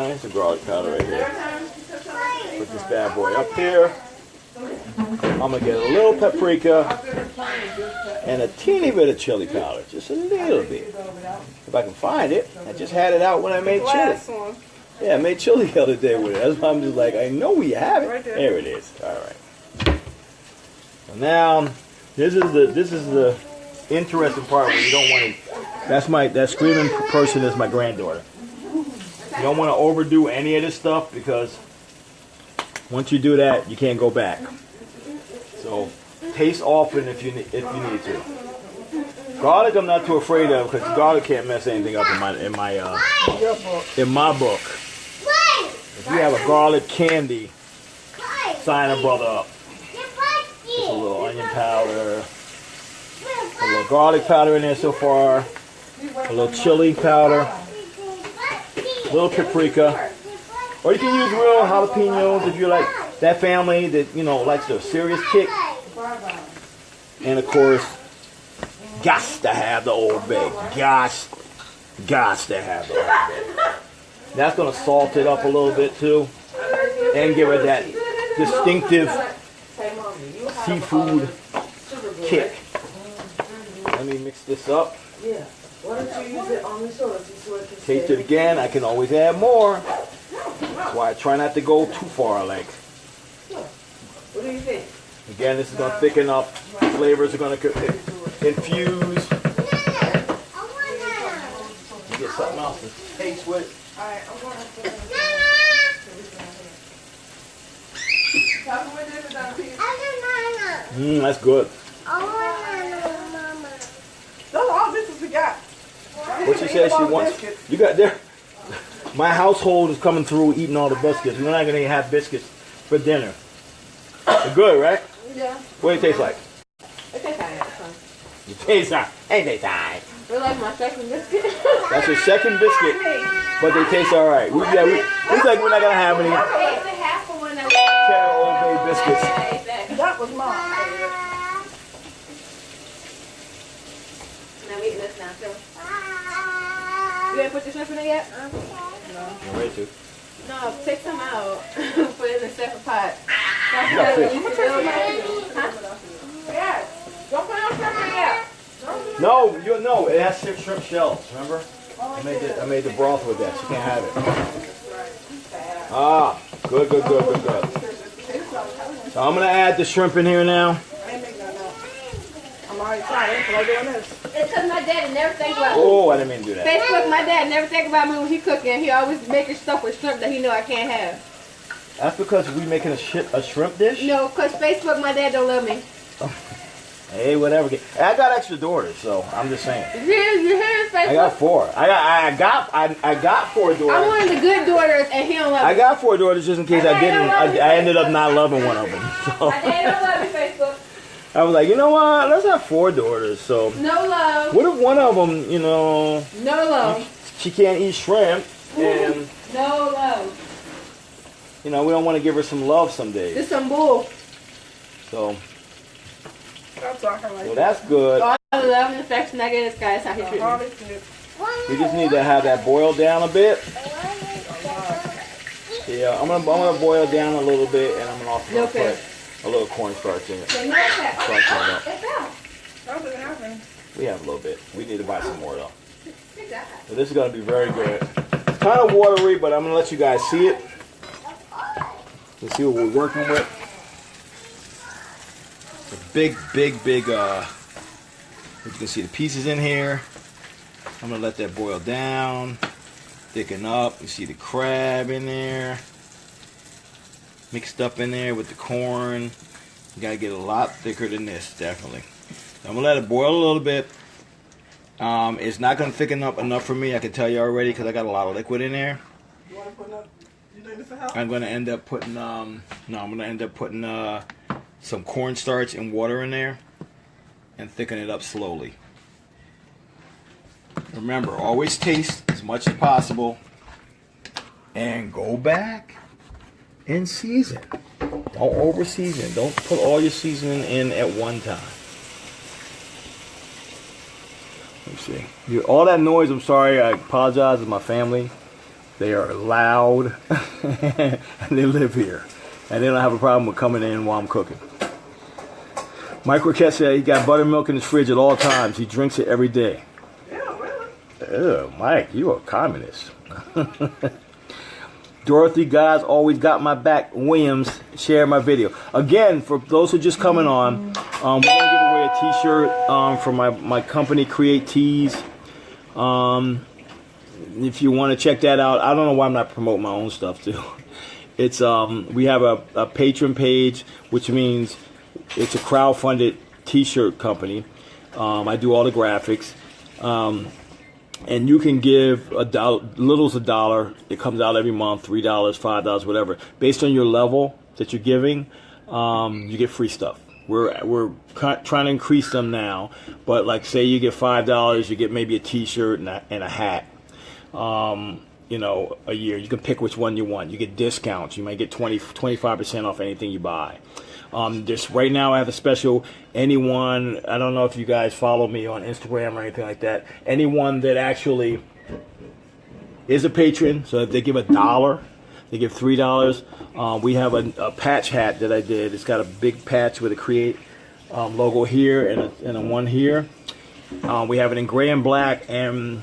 Here's the garlic powder right here. Put this bad boy up here. I'm going to get a little paprika and a teeny bit of chili powder. Just a little bit. If I can find it. I just had it out when I made chili. Yeah, I made chili the other day with it. That's why I'm just like, I know we have it. There it is. All right. So now, this is the interesting part where you don't want to. That screaming person is my granddaughter. You don't want to overdo any of this stuff because once you do that, you can't go back. So taste often if you need to. Garlic, I'm not too afraid of because garlic can't mess anything up in my book. If We have a garlic candy. Sign a brother up. Just a little onion powder. A little garlic powder in there so far. A little chili powder. A little paprika. Or you can use real jalapenos if you're like that family that, you know, likes the serious kick. And of course, gots to have the Old Bay. Gots to have the Old Bay. That's going to salt it up a little bit too. And give it that distinctive seafood kick. Let me mix this up. Taste it again. I can always add more. That's why I try not to go too far. Like, What do you think? again, this is going to thicken up. Flavors are going to infuse. Get something else to taste with. Alright, I'm going to That's good. Those are all biscuits we got. What she said she wants. You got there. My household is coming through eating all the biscuits. We're not going to have biscuits for dinner. They're good, right? Yeah. What do it taste like? It tastes like It tastes like. Ain't they time? They're like my second biscuit. That's your second biscuit, but they taste all right. We like we're not going to have any Cheddar Old Bay biscuits. That was mine. I'm eating this now, too. You ain't put the shrimp in it yet? I'm ready to. No, take some out. Put it in a separate pot. You got fish. Yes. Don't put no shrimp in yet. No, it has shrimp shells, remember? I made the broth with that. You can't have it. Ah, good. So I'm going to add the shrimp in here now. I'm already trying it. I'm doing this. It's because my dad never think about me. Oh, I didn't mean to do that. Facebook, my dad never think about me when he cooking. He always making stuff with shrimp that he know I can't have. That's because we making a shrimp dish? No, because Facebook, my dad don't love me. Hey, whatever. I got extra daughters, so I'm just saying. You hear Facebook? I got 4. I got 4 daughters. I'm one of the good daughters, and he don't love me. I got 4 daughters just in case I didn't. I ended up not loving one of them. So. My dad don't love me, Facebook. I was like, you know what? Let's have 4 daughters. So No love. what if one of them, you know, No love. she can't eat shrimp, and No love. you know, we don't want to give her some love some days. This some bull. So I'm talking like that's good. All the love and affection I get this guy is how he treats me. We just need to have that boil down a bit. Yeah, I'm gonna boil it down a little bit, and I'm gonna also put a little cornstarch in it. No fat. Starch it up. It's out. How's it happen? We have a little bit. We need to buy some more though. Exactly. So this is gonna be very good. It's kind of watery, but I'm gonna let you guys see it. Let's see what we're working with. A big. You can see the pieces in here. I'm gonna let that boil down, thicken up. You see the crab in there, mixed up in there with the corn. You gotta get a lot thicker than this, definitely. I'm gonna let it boil a little bit. It's not gonna thicken up enough for me. I can tell you already because I got a lot of liquid in there. You want to put up? You think this will help? I'm gonna end up putting some cornstarch and water in there and thicken it up slowly. Remember, always taste as much as possible and go back and season. Don't over season. Don't put all your seasoning in at one time. Let's see. All that noise, I'm sorry. I apologize to my family. They are loud and they live here. And they don't have a problem with coming in while I'm cooking. Mike Roquette said he got buttermilk in his fridge at all times. He drinks it every day. Yeah, really? Ew, Mike, you a communist. Dorothy, guys, always got my back. Williams, share my video. Again, for those who are just coming on, we're going to give away a t-shirt from my company, Create Tees. If you want to check that out, I don't know why I'm not promoting my own stuff, too. It's we have a patron page, which means it's a crowdfunded t-shirt company. I do all the graphics. And you can give little as $1. It comes out every month, $3, $5, whatever. Based on your level that you're giving, you get free stuff. We're trying to increase them now, but like say you get $5, you get maybe a T-shirt and a hat. You know, a year. You can pick which one you want. You get discounts. You might get 25% off anything you buy. Just right now I have a special. Anyone, I don't know if you guys follow me on Instagram or anything like that. Anyone that actually is a patron, so if they give $1, they give $3. We have a patch hat that I did. It's got a big patch with a Create logo here and a one here. We have it in gray and black, and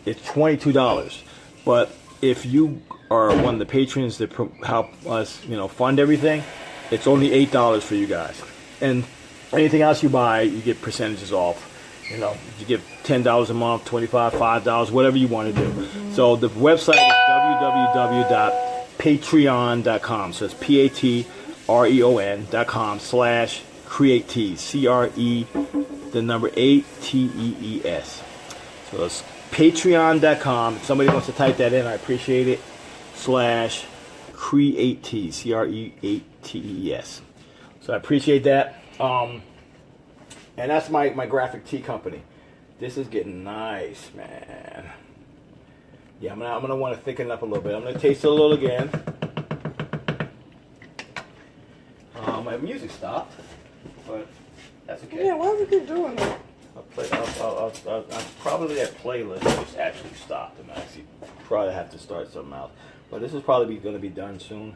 it's $22. But if you are one of the patrons that help us, you know, fund everything, it's only $8 for you guys. And anything else you buy, you get percentages off. You know, you give $10 a month, $25, $5, whatever you want to do. So the website is www.patreon.com. So it's patreon.com/createes. CRE8TEES. So it's patreon.com. If somebody wants to type that in, I appreciate it. /createes. CRE8TEES. So I appreciate that. And that's my graphic tee company. This is getting nice, man. Yeah, I'm gonna want to thicken it up a little bit. I'm gonna taste it a little again. My music stopped, but that's okay. Yeah, why does it keep doing that? I'll probably that playlist just actually stopped, and I actually probably have to start something else. But this is probably going to be done soon.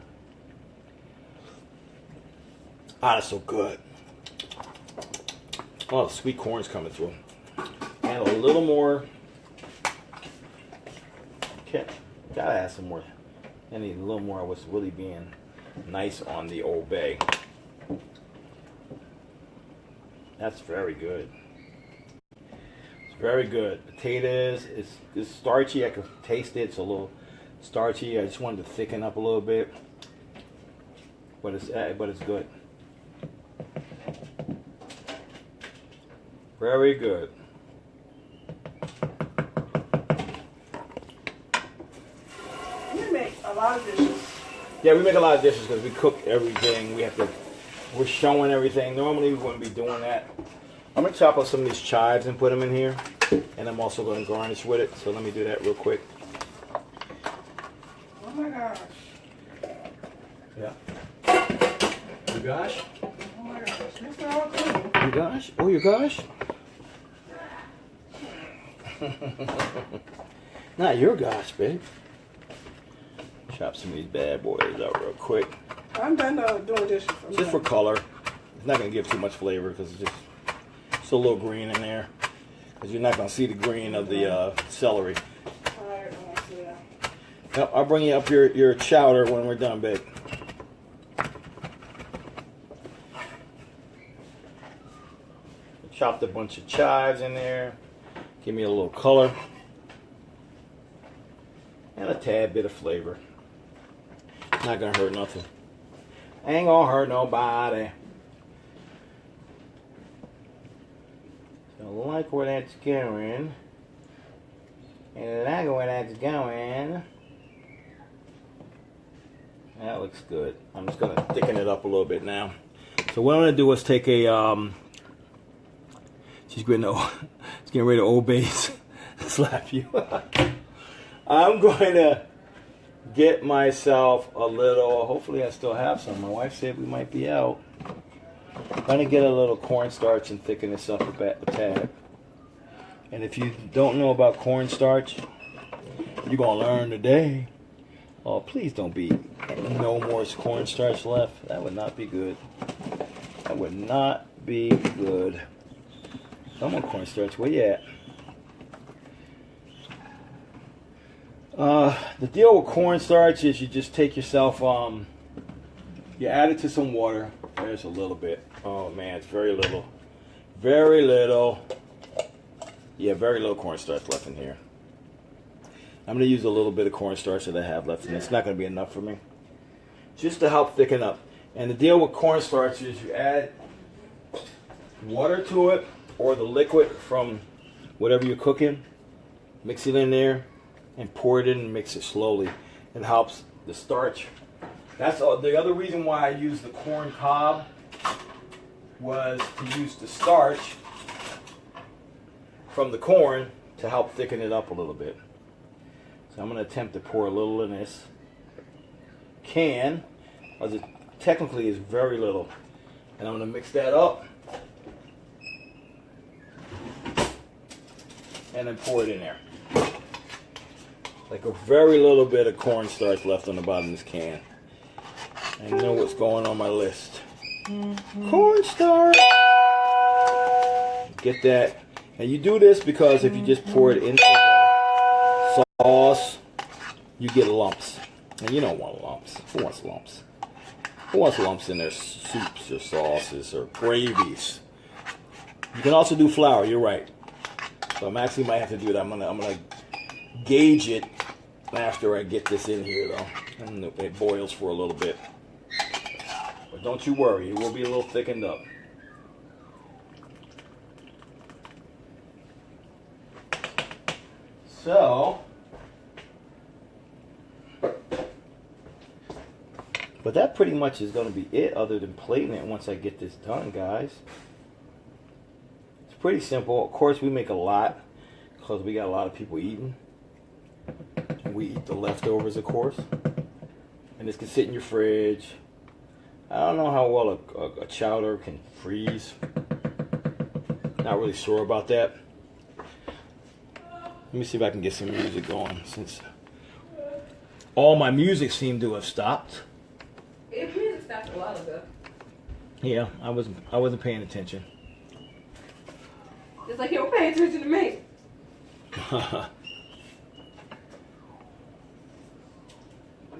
Ah, that's so good. Oh, the sweet corn's coming through. And a little more. Gotta add some more. I need a little more of what's really being nice on the Old Bay. That's very good. It's very good. Potatoes, it's starchy. I can taste it. It's a little starchy. I just wanted to thicken up a little bit. But it's good. Very good. We make a lot of dishes. Yeah, we make a lot of dishes because we cook everything. We're showing everything. Normally we wouldn't be doing that. I'm going to chop up some of these chives and put them in here. And I'm also going to garnish with it. So let me do that real quick. Oh my gosh. Yeah. You gosh? Oh my gosh. That's all clean. You gosh? Oh, you gosh? Not your gosh, babe. Chop some of these bad boys out real quick. I'm done doing dishes. Just for color. It's not going to give too much flavor because it's just a little green in there. Because you're not going to see the green of the celery. Alright, I want to see that. Yep, I'll bring you up your chowder when we're done, babe. Chopped a bunch of chives in there. Give me a little color. And a tad bit of flavor. Not going to hurt nothing. Ain't gonna hurt nobody. So like where that's going. And like where that's going. That looks good. I'm just gonna thicken it up a little bit now. So what I'm gonna do is take a she's getting ready to obey slap you. I'm going to get myself a little, hopefully I still have some. My wife said we might be out. I'm going to get a little cornstarch and thicken this up a tad. And if you don't know about cornstarch, you're going to learn today. Oh, please don't be no more cornstarch left. That would not be good. That would not be good. Come on, cornstarch, where you at? The deal with cornstarch is you just take yourself, you add it to some water. There's a little bit. Oh man, it's very little. Very little. Yeah, very little cornstarch left in here. I'm going to use a little bit of cornstarch that I have left, and it's not going to be enough for me. Just to help thicken up. And the deal with cornstarch is you add water to it, or the liquid from whatever you're cooking. Mix it in there and pour it in and mix it slowly. It helps the starch. That's the other reason why I used the corn cob was to use the starch from the corn to help thicken it up a little bit. So I'm going to attempt to pour a little in this can, as it technically is very little. And I'm going to mix that up and then pour it in there. Like a very little bit of cornstarch left on the bottom of this can. I know what's going on my list. Cornstarch! Get that. And you do this because if you just pour it into the sauce, you get lumps. And you don't want lumps. Who wants lumps? Who wants lumps in their soups or sauces or gravies? You can also do flour, you're right. So I'm actually might have to do that. I'm gonna gauge it after I get this in here though. And it boils for a little bit. But don't you worry, it will be a little thickened up. So, but that pretty much is going to be it other than plating it once I get this done, guys. It's pretty simple. Of course, we make a lot because we got a lot of people eating. And we eat the leftovers, of course. And this can sit in your fridge. I don't know how well a chowder can freeze. Not really sure about that. Let me see if I can get some music going since all my music seemed to have stopped. It music stopped a while ago. Yeah, I wasn't paying attention. Just like you don't pay attention to me. I'm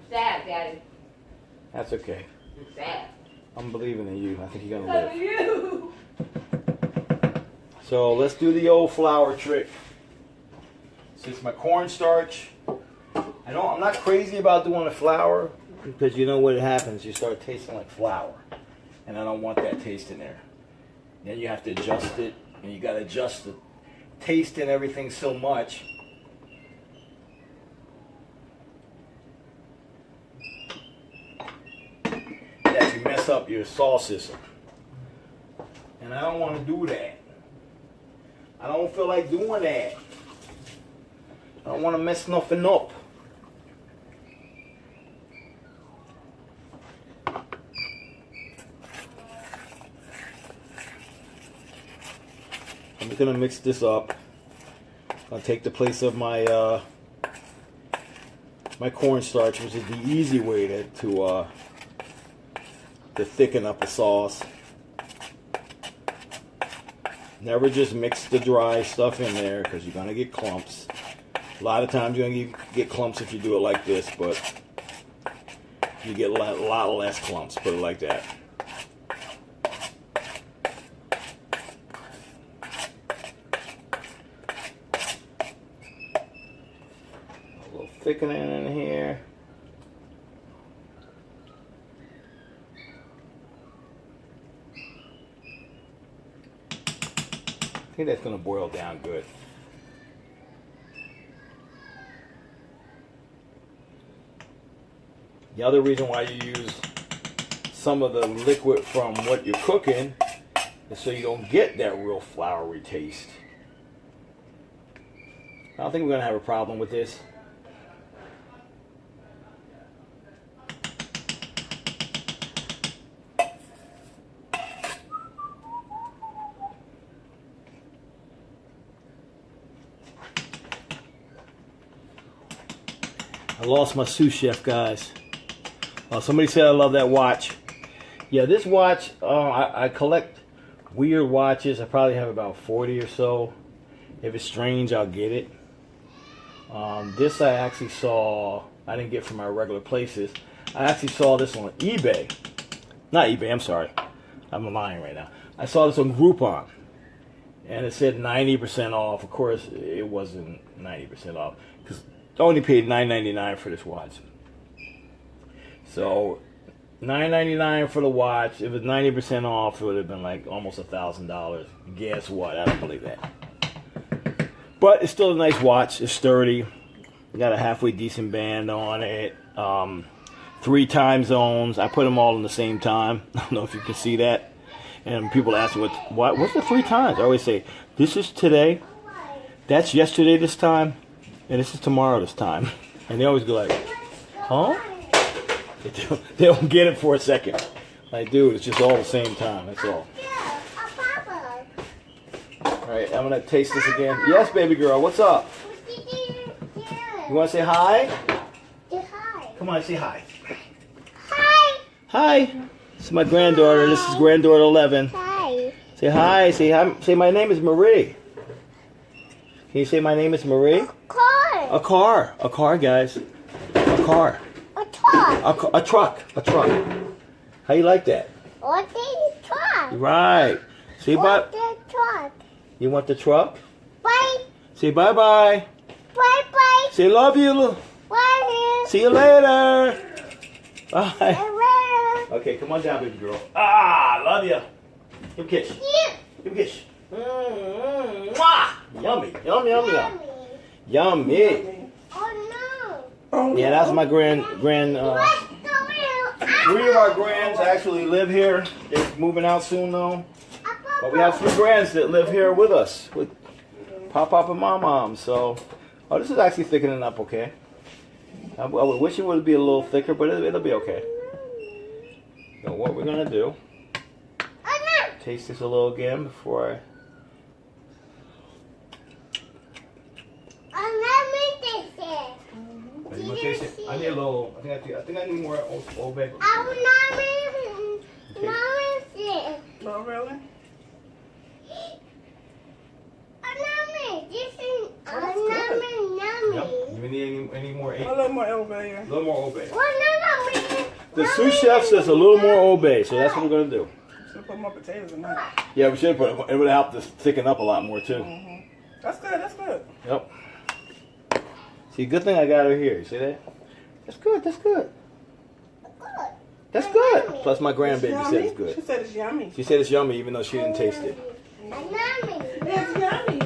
sad, Daddy. That's okay. I'm sad. I'm believing in you. I think you're gonna Love live. you. So let's do the old flour trick. Since my cornstarch, I'm not crazy about doing the flour because you know what happens. You start tasting like flour, and I don't want that taste in there. Then you have to adjust it, and you got to adjust the taste and everything so much. That you mess up your sauce system. And I don't want to do that. I don't feel like doing that. I don't want to mess nothing up. I'm just going to mix this up. I'll take the place of my my cornstarch, which is the easy way to thicken up the sauce. Never just mix the dry stuff in there because you're going to get clumps. A lot of times you're going to get clumps if you do it like this, but you get a lot less clumps, put it like that. A little thickening in here. I think that's going to boil down good. The other reason why you use some of the liquid from what you're cooking is so you don't get that real floury taste. I don't think we're going to have a problem with this. I lost my sous chef, guys. Somebody said I love that watch. Yeah, this watch, I collect weird watches. I probably have about 40 or so. If it's strange, I'll get it. This I actually saw, I didn't get from my regular places. I actually saw this on eBay. Not eBay, I'm sorry. I'm lying right now. I saw this on Groupon. And it said 90% off. Of course, it wasn't 90% off. Because I only paid $9.99 for this watch. So, $9.99 for the watch. If it was 90% off, it would have been like almost $1,000. Guess what? I don't believe that. But it's still a nice watch. It's sturdy. Got a halfway decent band on it. 3 time zones. I put them all in the same time. I don't know if you can see that. And people ask me, what's the 3 times? I always say, this is today, that's yesterday this time, and this is tomorrow this time. And they always go like, huh? They don't get it for a second. Like, dude, it's just all the same time. That's all. All right, I'm going to taste this again. Yes, baby girl, what's up? You want to say hi? Hi. Come on, say hi. Hi. Hi. This is my granddaughter. This is granddaughter 11. Hi. Say hi. Say hi. Say my name is Marie. Can you say my name is Marie? Car. A car. A car, guys. A car. A truck. A truck. A truck. How you like that? What the truck? Right. Say bye. What the truck? You want the truck? Bye. Say bye-bye. Bye. Say love you. Bye. See you later. Bye. Bye. Okay, come on down, baby girl. Ah, love you. Give a kiss. Give a kiss. Mwah. Yummy. Yum, yum, yum. Yummy. Oh Yeah, that's my grand. 3 of our grands actually live here. They're moving out soon, though. But we have 3 grands that live here with us, with Pop and Mom. So, oh, this is actually thickening up, okay. I would wish it would be a little thicker, but it'll be okay. So what we're gonna do? Taste this a little again before I. You want to taste it? I need a little. I think I need more Old Bay. Oh, really? Yep. You need any more? A little more elbow, yeah. A little more Old Bay. The sous chef says a little more Old Bay, so that's what we're gonna do. Should put more potatoes in that. Yeah, we should put it. It would help this thicken up a lot more too. That's good. That's good. Yep. See, good thing I got her here. You see that? That's good. That's good. That's good. Plus, my grandbaby said it's good. She said it's yummy. She said it's yummy, even though she didn't taste it. It's yummy.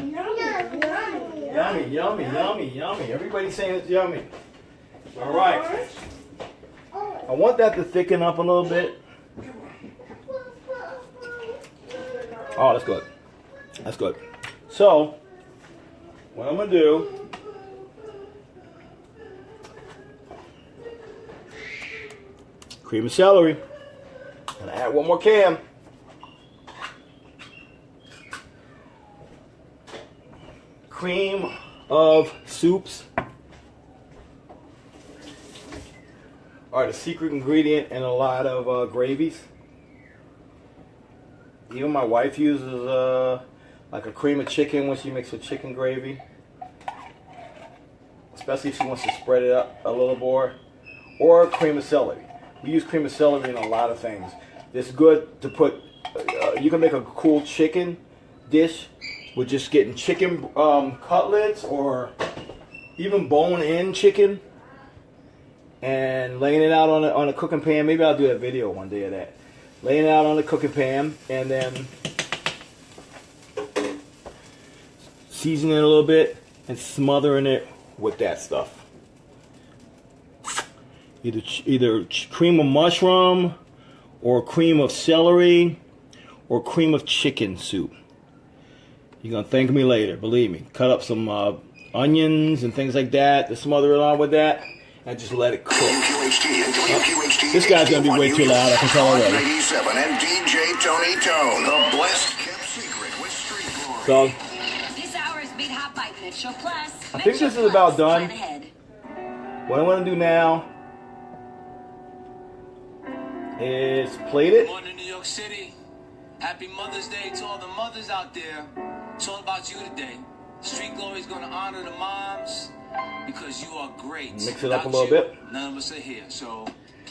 Yummy, yummy, yummy, yummy. Everybody's saying it's yummy. All right. I want that to thicken up a little bit. Oh, that's good. That's good. So, what I'm going to do, cream of celery. And I add 1 more can. Cream of soups are the secret ingredient in a lot of gravies. Even my wife uses like a cream of chicken when she makes a chicken gravy. Especially if she wants to spread it up a little more. Or cream of celery. We use cream of celery in a lot of things. It's good to put, you can make a cool chicken dish with just getting chicken cutlets or even bone-in chicken and laying it out on a cooking pan. Maybe I'll do a video one day of that. Laying it out on the cooking pan and then seasoning it a little bit and smothering it with that stuff. Either cream of mushroom or cream of celery or cream of chicken soup. You're going to thank me later, believe me. Cut up some onions and things like that to smother it on with that and just let it cook. This guy's going to be way too loud, I can tell already. 87 and DJ Tony Tone, the blessed kept secret with Street Glory. So, This hour is Beat Hot by Mitchell Plus. I think this is about done. Plan ahead. What I want to do now is plate it. Morning, New York City. Happy Mother's Day to all the mothers out there. It's all about you today. Street Glory is going to honor the moms because you are great. Mix it up a Without little you, bit. None of us are here. So,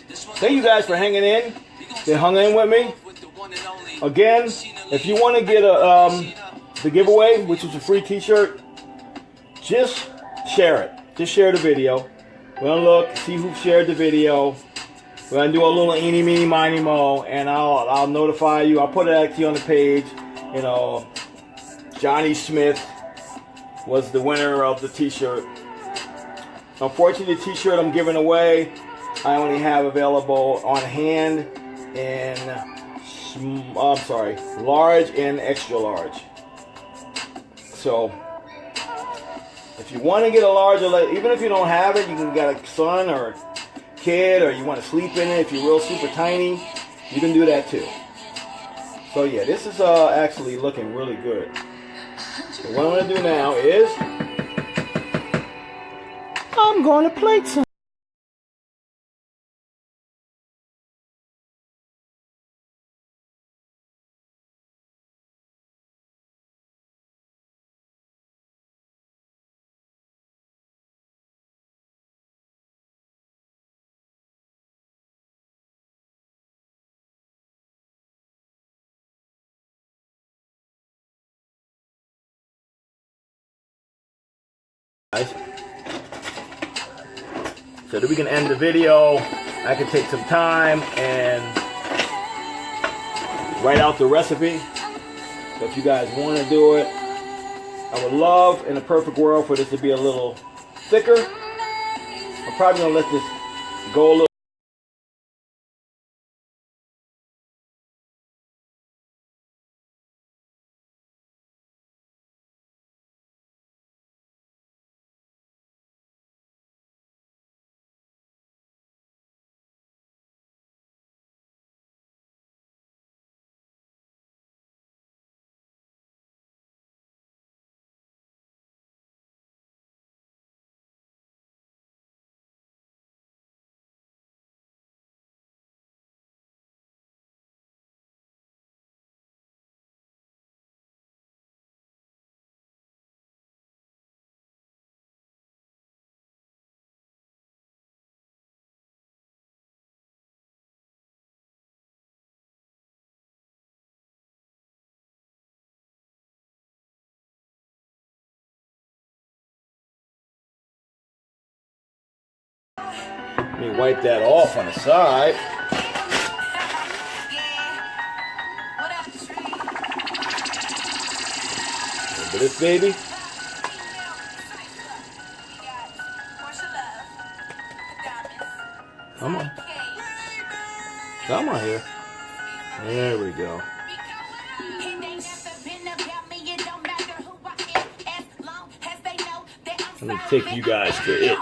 this one's Thank you guys for hanging in. They hung in with me. Again, if you want to get the giveaway, which is a free t-shirt, just share it. Just share the video. We're going to look, see who shared the video. We're going to do a little eeny, meeny, miny, mo, and I'll notify you. I'll put it actually on the page. You know, Johnny Smith, was the winner of the t-shirt. Unfortunately, the t-shirt I'm giving away, I only have available on hand in, large and extra large. So, if you want to get a larger, even if you don't have it, you can get a son or a kid, or you want to sleep in it if you're real super tiny, you can do that too. So yeah, this is actually looking really good. So what I'm going to do now is, I'm going to plate some. So that we can end the video, I can take some time and write out the recipe. So if you guys want to do it, I would love, in a perfect world, for this to be a little thicker. I'm probably going to let this go a little. Let me wipe that off on the side. A little bit of this baby. Come on. Come on here. There we go. Let me take you guys to it.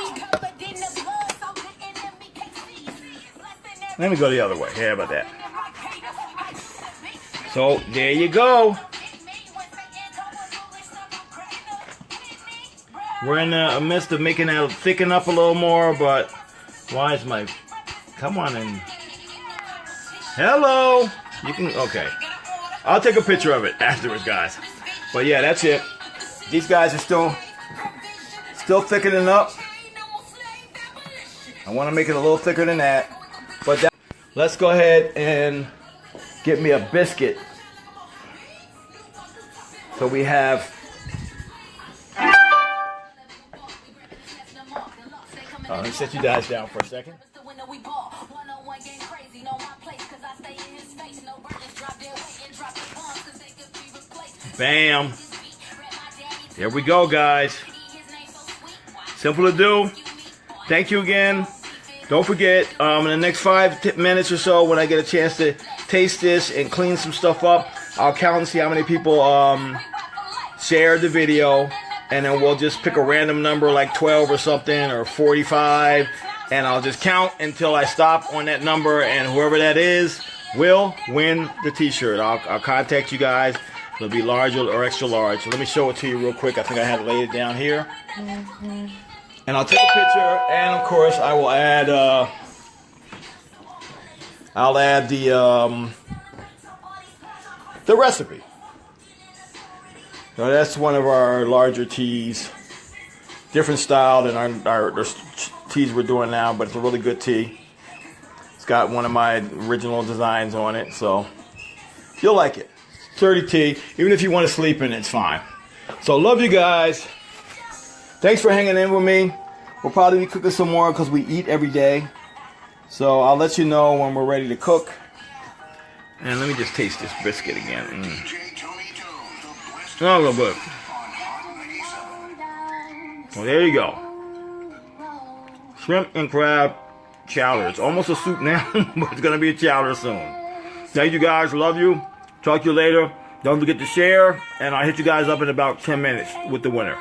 Let me go the other way. How about that? So, there you go. We're in the midst of making that thicken up a little more, but why is my... Come on in. Hello! You can... Okay. I'll take a picture of it afterwards, guys. But yeah, that's it. These guys are still thickening up. I want to make it a little thicker than that. But that, let's go ahead and get me a biscuit. So we have... let me set you guys down for a second. Bam. There we go, guys. Simple to do. Thank you again. Don't forget, in the next 5 minutes or so, when I get a chance to taste this and clean some stuff up, I'll count and see how many people shared the video. And then we'll just pick a random number like 12 or something, or 45. And I'll just count until I stop on that number. And whoever that is will win the t-shirt. I'll contact you guys. It'll be large or extra large. So let me show it to you real quick. I think I had it laid down here. And I'll take a picture. And of course, I will add... I'll add the recipe. So that's one of our larger teas. Different style than our teas we're doing now, but it's a really good tea. It's got one of my original designs on it, so you'll like it. Sturdy tea. Even if you want to sleep in it, it's fine. So love you guys. Thanks for hanging in with me. We'll probably be cooking some more because we eat every day. So I'll let you know when we're ready to cook. And let me just taste this biscuit again. Oh, a little bit. Well, there you go. Shrimp and crab chowder. It's almost a soup now, but it's going to be a chowder soon. Thank you guys. Love you. Talk to you later. Don't forget to share. And I'll hit you guys up in about 10 minutes with the winner.